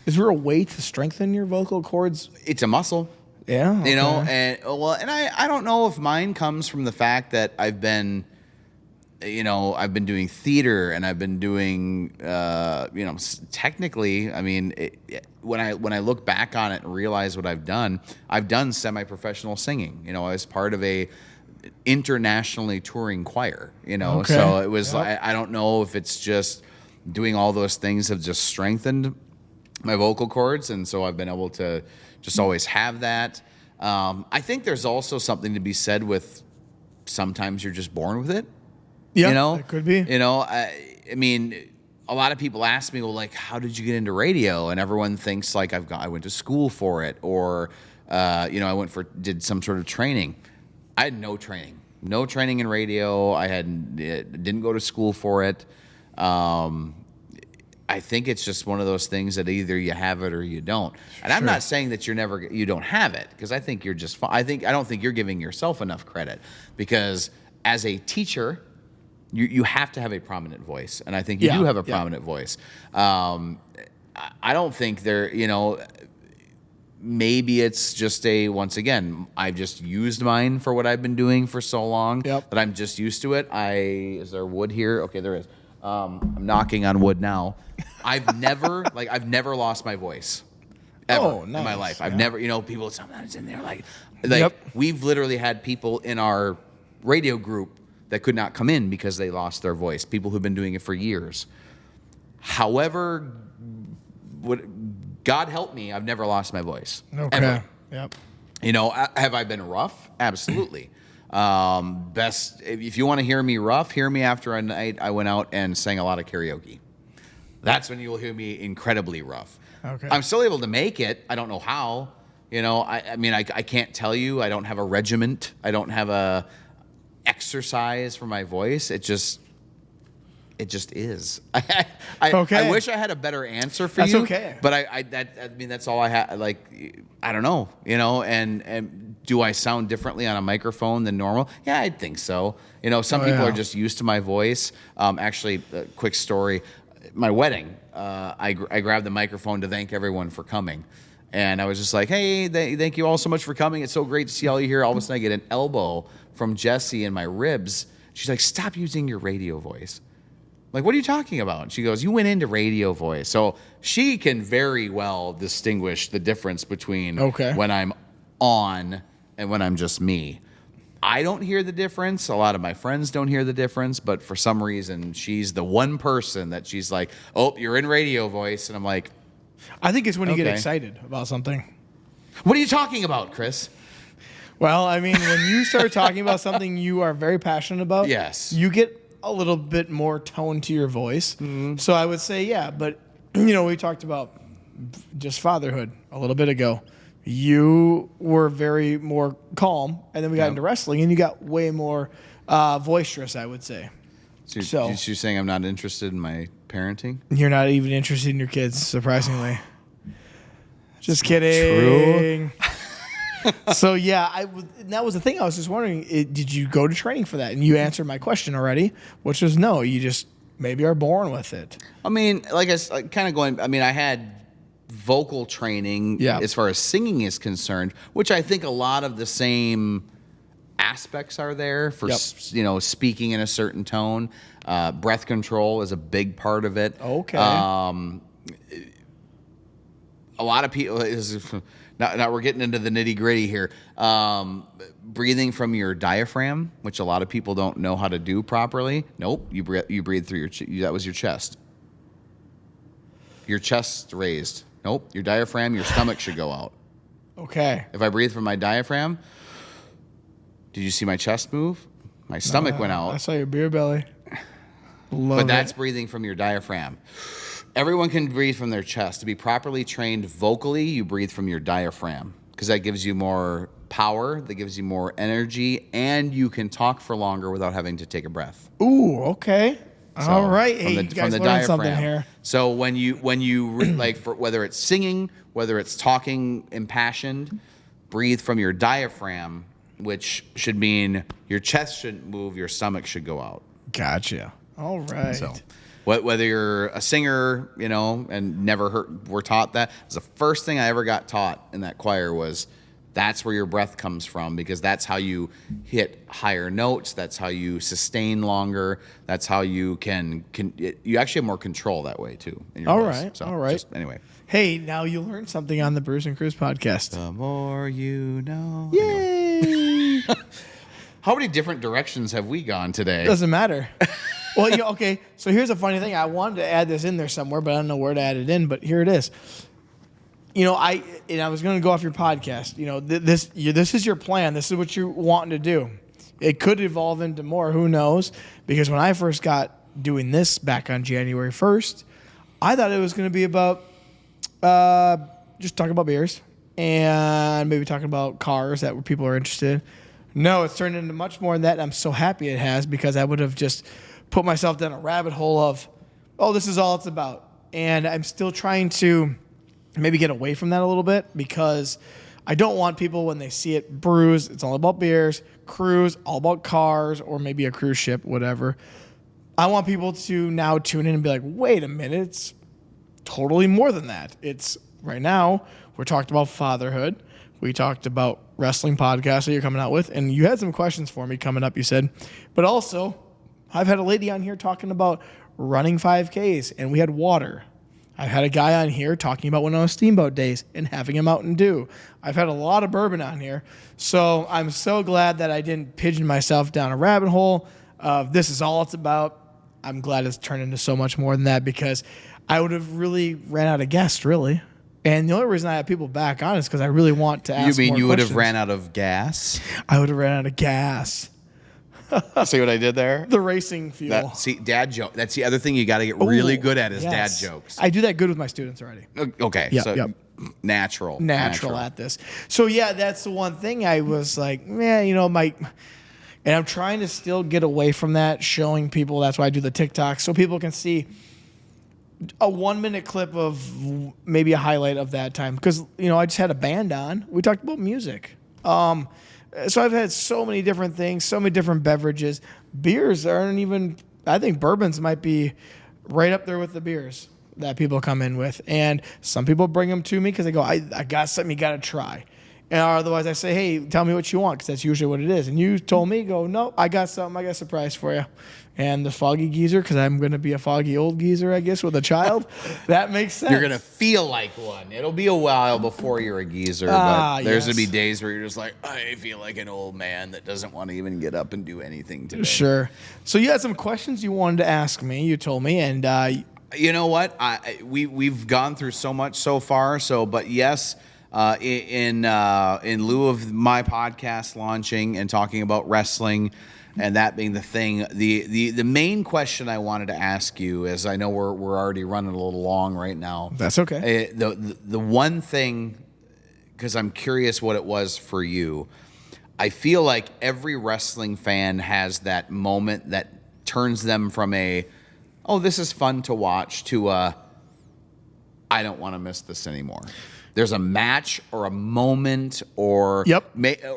Is there a way to strengthen your vocal cords? It's a muscle. Yeah. Okay. And I don't know if mine comes from the fact that I've been doing theater and I've been doing, technically, I mean, when I look back on it and realize what I've done semi-professional singing. I was part of a internationally touring choir, Okay. so it was, Yep. I don't know if it's just doing all those things have just strengthened my vocal cords. And so I've been able to just always have that. I think there's also something to be said with sometimes you're just born with it. Yeah, it could be. I mean, a lot of people ask me, well, like, how did you get into radio? And everyone thinks like I went to school for it, or I did some sort of training. I had no training in radio. Didn't go to school for it. I think it's just one of those things that either you have it or you don't. And I'm not saying that you don't have it, because I think you're just fine. I don't think you're giving yourself enough credit, because as a teacher, you have to have a prominent voice, and I think you do have a prominent voice. I don't think maybe it's just once again, I've just used mine for what I've been doing for so long that I'm just used to it. Is there wood here? Okay, there is. I'm knocking on wood now. I've never lost my voice ever in my life. I've never, people sometimes in there like we've literally had people in our radio group that could not come in because they lost their voice. People who've been doing it for years. However, God help me, I've never lost my voice. Okay. Ever. Yep. Have I been rough? Absolutely. Best if you want to hear me rough, hear me after a night I went out and sang a lot of karaoke. That's when you will hear me incredibly rough. Okay. I'm still able to make it. I don't know how. I can't tell you. I don't have a regiment. I don't have a exercise for my voice. It just It just is. Okay. I wish I had a better answer for That's you. okay. But I mean, that's all I had. Like, I don't know, and do I sound differently on a microphone than normal? Yeah, I think so. Some people are just used to my voice. Actually, a quick story. My wedding, I grabbed the microphone to thank everyone for coming. And I was just like, hey, thank you all so much for coming. It's so great to see all you here. All of a sudden, I get an elbow from Jessie in my ribs. She's like, stop using your radio voice. I'm like, what are you talking about? And she goes, you went into radio voice. So she can very well distinguish the difference between when I'm on and when I'm just me. I don't hear the difference. A lot of my friends don't hear the difference. But for some reason, she's the one person that she's like, oh, you're in radio voice. And I'm like, I think it's when you get excited about something. what are you talking about, Chris? Well, I mean, when you start talking about something you are very passionate about, Yes. you get a little bit more tone to your voice. Mm-hmm. So I would say, yeah, but we talked about just fatherhood a little bit ago. You were very more calm, and then we got into wrestling, and you got way more boisterous, I would say. So you're saying I'm not interested in my parenting? You're not even interested in your kids, surprisingly. Just kidding. True. So yeah, that was the thing. I was just wondering, did you go to training for that? And you answered my question already, which is no. You just maybe are born with it. I mean, I had vocal training as far as singing is concerned, which I think a lot of the same aspects are there for speaking in a certain tone. Breath control is a big part of it. Okay. A lot of people now we're getting into the nitty gritty here. Breathing from your diaphragm, which a lot of people don't know how to do properly. Nope, you breathe through that was your chest. Your chest raised. Nope, your diaphragm, your stomach should go out. Okay. If I breathe from my diaphragm, did you see my chest move? My stomach went out. I saw your beer belly. But that's breathing from your diaphragm. Everyone can breathe from their chest. To be properly trained vocally, you breathe from your diaphragm because that gives you more power, that gives you more energy, and you can talk for longer without having to take a breath. Ooh, okay. So, all right. Hey, you guys learned something here. So when you like, for whether it's singing, whether it's talking impassioned, breathe from your diaphragm, which should mean your chest shouldn't move, your stomach should go out. Gotcha. All right. So whether you're a singer, and were taught that. It was the first thing I ever got taught in that choir was that's where your breath comes from, because that's how you hit higher notes. That's how you sustain longer. That's how you you actually have more control that way too. In your voice. Right. So all right. Anyway. Hey, now you learned something on the Bruce and Cruz podcast. The more you know. Yay! Anyway. How many different directions have we gone today? Doesn't matter. Well, okay. So here's a funny thing. I wanted to add this in there somewhere, but I don't know where to add it in. But here it is. I was going to go off your podcast. This is your plan. This is what you're wanting to do. It could evolve into more. Who knows? Because when I first got doing this back on January 1st, I thought it was going to be about just talking about beers and maybe talking about cars that people are interested in. No, it's turned into much more than that. And I'm so happy it has, because I would have just put myself down a rabbit hole of, this is all it's about. And I'm still trying to maybe get away from that a little bit, because I don't want people, when they see it, Brews, it's all about beers, Cruise, all about cars, or maybe a cruise ship, whatever. I want people to now tune in and be like, wait a minute, it's totally more than that. It's right now, we're talking about fatherhood. We talked about wrestling podcast that you're coming out with, and you had some questions for me coming up, you said. But also, I've had a lady on here talking about running 5Ks, and we had water. I've had a guy on here talking about when on steamboat days and having a Mountain Dew. I've had a lot of bourbon on here. So I'm so glad that I didn't pigeon myself down a rabbit hole of this is all it's about. I'm glad it's turned into so much more than that, because I would have really ran out of guests, really. And the only reason I have people back on is because I really want to ask more You mean you would have questions. ran out of gas? I would have ran out of gas. See what I did there? The racing fuel. Dad joke. That's the other thing you got to get really good at is dad jokes. I do that good with my students already. Okay. Yep, so yep. Natural at this. So yeah, that's the one thing I was like, man, and And I'm trying to still get away from that, showing people. That's why I do the TikTok, so people can see a 1 minute clip of maybe a highlight of that time. Because, I just had a band on. We talked about music. So I've had so many different things, so many different beverages. Beers aren't even, I think bourbons might be right up there with the beers that people come in with. And some people bring them to me because they go, I got something you got to try. And otherwise I say, hey, tell me what you want, because that's usually what it is. And you told me, no, I got something. I got a surprise for you. And the Foggy geezer, because I'm going to be a foggy old geezer, I guess, with a child. That makes sense. You're going to feel like one. It'll be a while before you're a geezer, but there's going to be days where you're just like, I feel like an old man that doesn't want to even get up and do anything today. Sure. So you had some questions you wanted to ask me, you told me, and you know what? We've gone through so much so far. But yes, in lieu of my podcast launching and talking about wrestling, and that being the thing, the main question I wanted to ask you is, I know we're already running a little long right now. That's okay. The one thing, because I'm curious what it was for you. I feel like every wrestling fan has that moment that turns them from this is fun to watch, to I don't want to miss this anymore. There's a match or a moment, or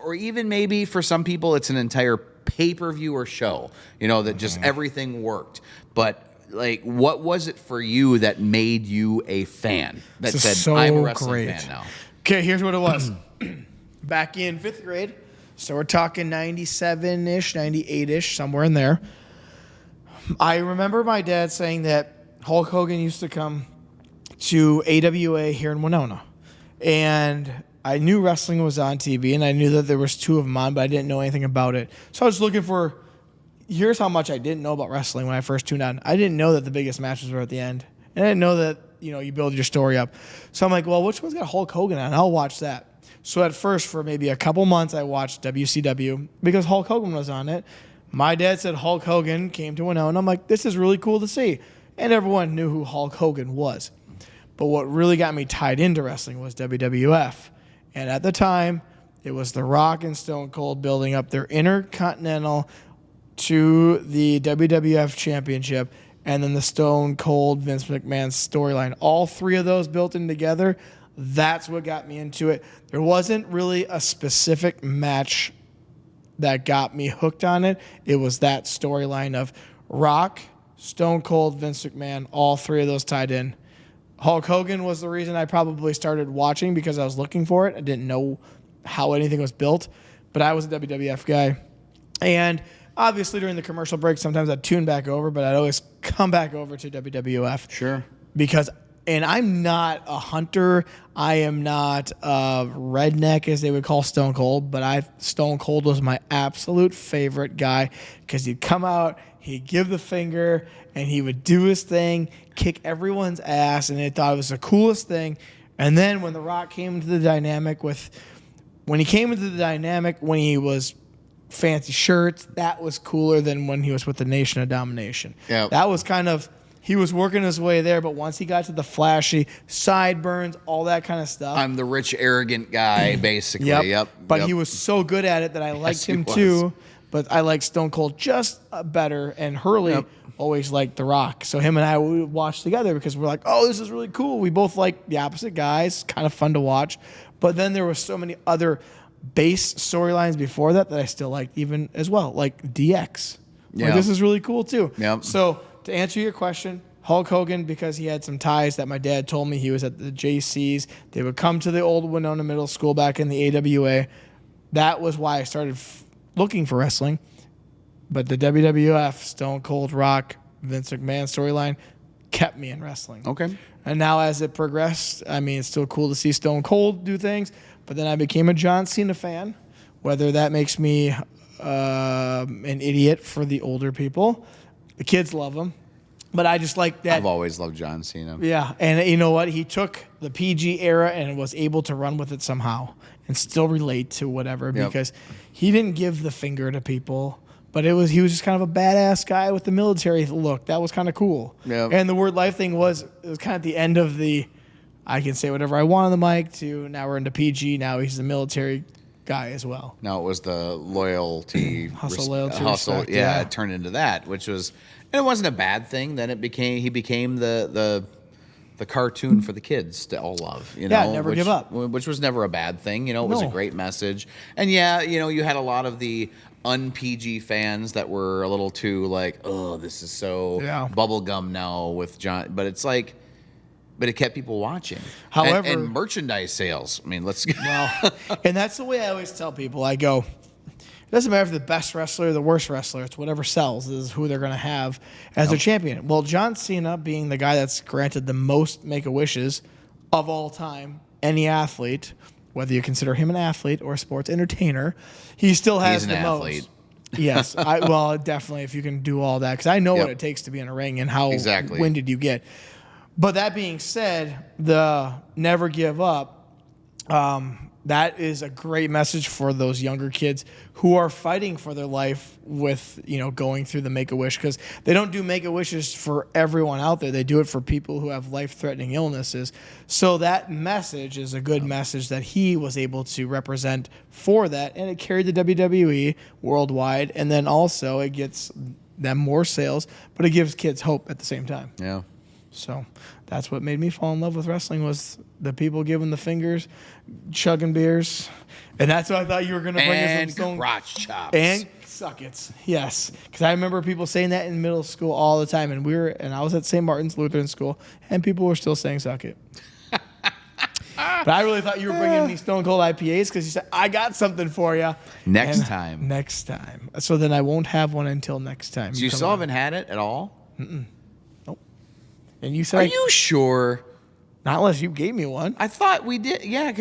or even maybe for some people it's an entire pay-per-view or show, that just everything worked. But like, what was it for you that made you a fan? That said, so I'm a wrestling great. fan now. Okay, here's what it was. Back in 5th grade, so we're talking 97-ish, 98-ish, somewhere in there. I remember my dad saying that Hulk Hogan used to come to AWA here in Winona. And I knew wrestling was on TV, and I knew that there was 2 of them on, but I didn't know anything about it. So I was looking for, here's how much I didn't know about wrestling when I first tuned on. I didn't know that the biggest matches were at the end. And I didn't know that, you build your story up. So I'm like, well, which one's got Hulk Hogan on? I'll watch that. So at first, for maybe a couple months, I watched WCW because Hulk Hogan was on it. My dad said Hulk Hogan came to Winona. I'm like, this is really cool to see. And everyone knew who Hulk Hogan was. But what really got me tied into wrestling was WWF. And at the time, it was The Rock and Stone Cold building up their Intercontinental to the WWF Championship, and then the Stone Cold Vince McMahon storyline. All 3 of those built in together, that's what got me into it. There wasn't really a specific match that got me hooked on it. It was that storyline of Rock, Stone Cold, Vince McMahon, all 3 of those tied in. Hulk Hogan was the reason I probably started watching, because I was looking for it. I didn't know how anything was built, but I was a WWF guy. And obviously during the commercial break, sometimes I'd tune back over, but I'd always come back over to WWF. Sure. And I'm not a hunter. I am not a redneck, as they would call Stone Cold, but Stone Cold was my absolute favorite guy, because he'd come out, he'd give the finger, and he would do his thing, kick everyone's ass, and they thought it was the coolest thing. And then when The Rock came into the dynamic when he was fancy shirts, that was cooler than when he was with the Nation of Domination. Yep. That was kind of, he was working his way there, but once he got to the flashy sideburns, all that kind of stuff. I'm the rich, arrogant guy, basically. Yep. But he was so good at it that I liked him too. But I like Stone Cold just better, and Hurley always liked The Rock. So him and I would watch together because we're like, oh, this is really cool. We both like the opposite guys. Kind of fun to watch. But then there were so many other base storylines before that I still liked even as well, like DX. Yeah. Like, this is really cool too. Yep. So to answer your question, Hulk Hogan, because he had some ties that my dad told me. He was at the JCs. They would come to the old Winona Middle School back in the AWA. That was why I started looking for wrestling. But the WWF, Stone Cold, Rock, Vince McMahon storyline kept me in wrestling. Okay. And now as it progressed, I mean, it's still cool to see Stone Cold do things, but then I became a John Cena fan, whether that makes me an idiot for the older people. The kids love him. But I just like that. I've always loved John Cena. Yeah, and you know what? He took the PG era and was able to run with it somehow and still relate to whatever, because he didn't give the finger to people, but he was just kind of a badass guy with the military look. That was kind of cool. Yep. And the word life thing was kind of at the end of the I can say whatever I want on the mic to now we're into PG. Now he's a military guy as well. No, it was the loyalty, Loyalty, hustle. respect, Yeah, yeah. it turned into that, which was, and it wasn't a bad thing. Then he became the cartoon for the kids to all love. You know, Never give up. which was never a bad thing. You know, it was a No. great message. And yeah, you know, you had a lot of the un-PG fans that were a little too like, oh, this is so bubblegum now with John. But it's like, but it kept people watching. However, and merchandise sales. I mean, let's. Well, and that's the way I always tell people. I go, it doesn't matter if the best wrestler or the worst wrestler. It's whatever sells is who they're going to have as their champion. Well, John Cena being the guy that's granted the most Make-A-Wishes of all time, any athlete, whether you consider him an athlete or a sports entertainer, he still has the most. Yes, well, definitely if you can do all that, because I know what it takes to be in a ring and how winded you get. But that being said, the never give up, that is a great message for those younger kids who are fighting for their life with, you know, going through the Make-A-Wish, because they don't do Make-A-Wishes for everyone out there. They do it for people who have life-threatening illnesses. So that message is a good message that he was able to represent for that, and it carried the WWE worldwide, and then also it gets them more sales, but it gives kids hope at the same time. Yeah. So that's what made me fall in love with wrestling, was the people giving the fingers, chugging beers. And that's what I thought you were going to bring us some crotch chops. And suckets. Yes. Because I remember people saying that in middle school all the time. And I was at St. Martin's Lutheran School, and people were still saying suck it. But I really thought you were bringing me Stone Cold IPAs because you said, I got something for you. Next time. Next time. So then I won't have one until next time. So you still haven't had it at all? Mm-mm. And you said, are you sure? Not unless you gave me one. I thought we did. Yeah,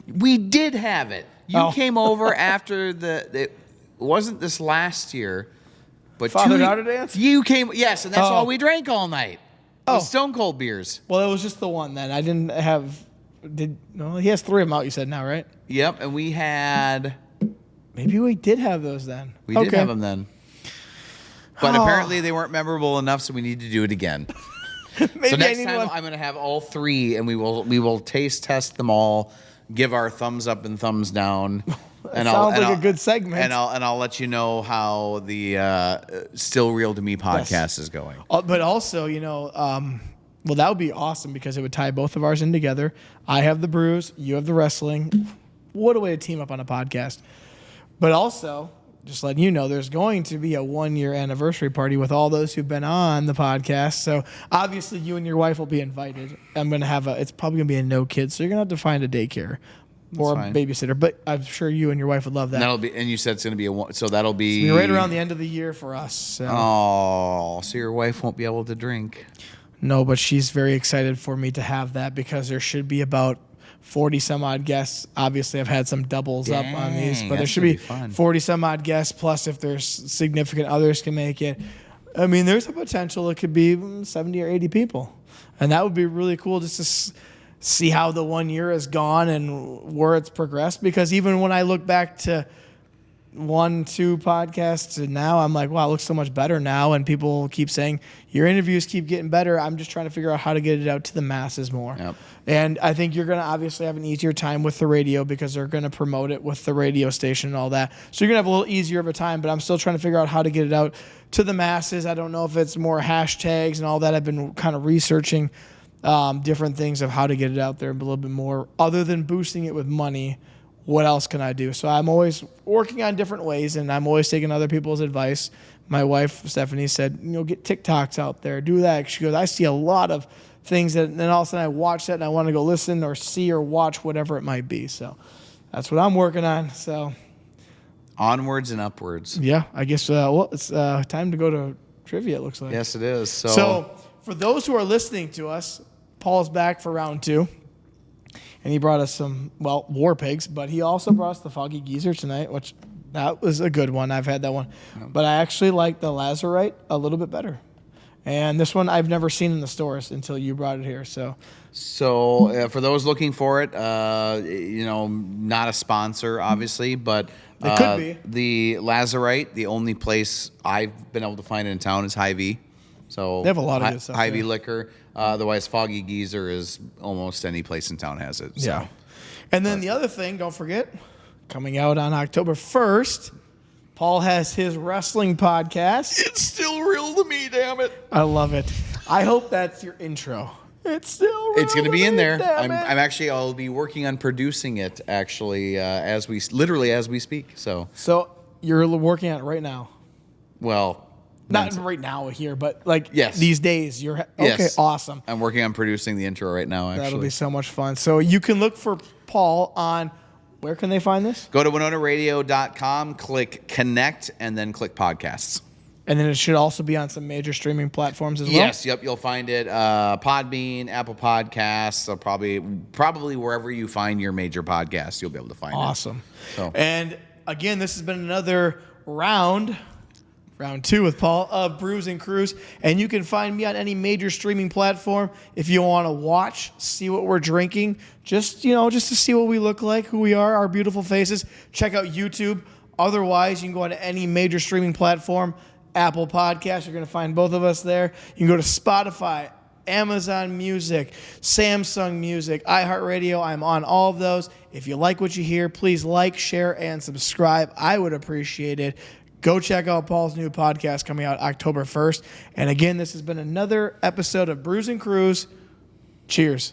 we did have it. You came over after it wasn't this last year, but Father-daughter dance? You came, yes, and that's all we drank all night. Stone Cold beers. Well, it was just the one then. I didn't have. No, he has 3 of them out. You said now, right? Yep, and we had. Maybe we did have those then. We did have them then. But apparently they weren't memorable enough, so we need to do it again. Maybe so next time I'm going to have all 3, and we will taste test them all, give our thumbs up and thumbs down. And sounds like a good segment. And I'll let you know how the Still Real to Me podcast is going. But also, you know, well, that would be awesome because it would tie both of ours in together. I have the brews, you have the wrestling. What a way to team up on a podcast. But also, just letting you know, there's going to be a 1-year anniversary party with all those who've been on the podcast. So obviously you and your wife will be invited. I'm going to have it's probably going to be a no kids. So you're going to have to find a daycare or a babysitter. But I'm sure you and your wife would love that. And you said it's going to be so that'll be right around the end of the year for us. So. Oh, so your wife won't be able to drink. No, but she's very excited for me to have that because there should be about 40 some odd guests. Obviously, I've had some doubles up on these, but there should be 40 some odd guests. Plus, if there's significant others can make it, I mean, there's a potential it could be 70 or 80 people, and that would be really cool just to see how the 1 year has gone and where it's progressed. Because even when I look back to 1-2 podcasts and now, I'm like, wow, it looks so much better now. And people keep saying your interviews keep getting better. I'm just trying to figure out how to get it out to the masses more. Yep. And I think you're going to obviously have an easier time with the radio because they're going to promote it with the radio station and all that. So you're going to have a little easier of a time, but I'm still trying to figure out how to get it out to the masses. I don't know if it's more hashtags and all that. I've been kind of researching different things of how to get it out there a little bit more other than boosting it with money. What else can I do? So I'm always working on different ways, and I'm always taking other people's advice. My wife, Stephanie, said, you know, get TikToks out there. Do that. She goes, I see a lot of things that, and then all of a sudden I watch that and I want to go listen or see or watch whatever it might be. So that's what I'm working on. So onwards and upwards. Yeah, I guess, well, it's time to go to trivia, it looks like. Yes, it is. So for those who are listening to us, Paul's back for round 2. And he brought us some, Warpigs, but he also brought us the Foggy Geezer tonight, which that was a good one. I've had that one. But I actually like the Lazarite a little bit better. And this one I've never seen in the stores until you brought it here. So for those looking for it, not a sponsor, obviously, but it could be. The Lazarite, the only place I've been able to find it in town is Hy-Vee. So they have a lot of good stuff. Hy-Vee liquor. Otherwise, Foggy Geezer is almost any place in town has it. So. Yeah. And then the other thing, don't forget, coming out on October 1st. Paul has his wrestling podcast. It's still real to me, damn it. I love it. I hope that's your intro. It's still real. It's going to be in there. Damn it. I'm actually, I'll be working on producing it actually as we speak. So you're working on it right now. well, Not right now here, but like Yes. these days. You're okay. Yes. Awesome. I'm working on producing the intro right now. Actually, That'll be so much fun. So you can look for Paul on. Where can they find this? go to WinonaRadio.com, click connect, and then click podcasts. And then it should also be on some major streaming platforms as well. Yes, yep, you'll find it. Podbean, Apple Podcasts, so probably wherever you find your major podcasts, you'll be able to find it. Awesome. So. And again, this has been another round 2 with Paul of Brews and Crews. And you can find me on any major streaming platform if you want to watch, see what we're drinking, just to see what we look like, who we are, our beautiful faces. Check out YouTube. Otherwise, you can go on to any major streaming platform. Apple Podcasts, you're going to find both of us there. You can go to Spotify, Amazon Music, Samsung Music, iHeartRadio. I'm on all of those. If you like what you hear, please like, share, and subscribe. I would appreciate it. Go check out Paul's new podcast coming out October 1st. And again, this has been another episode of Brews and Crews. Cheers.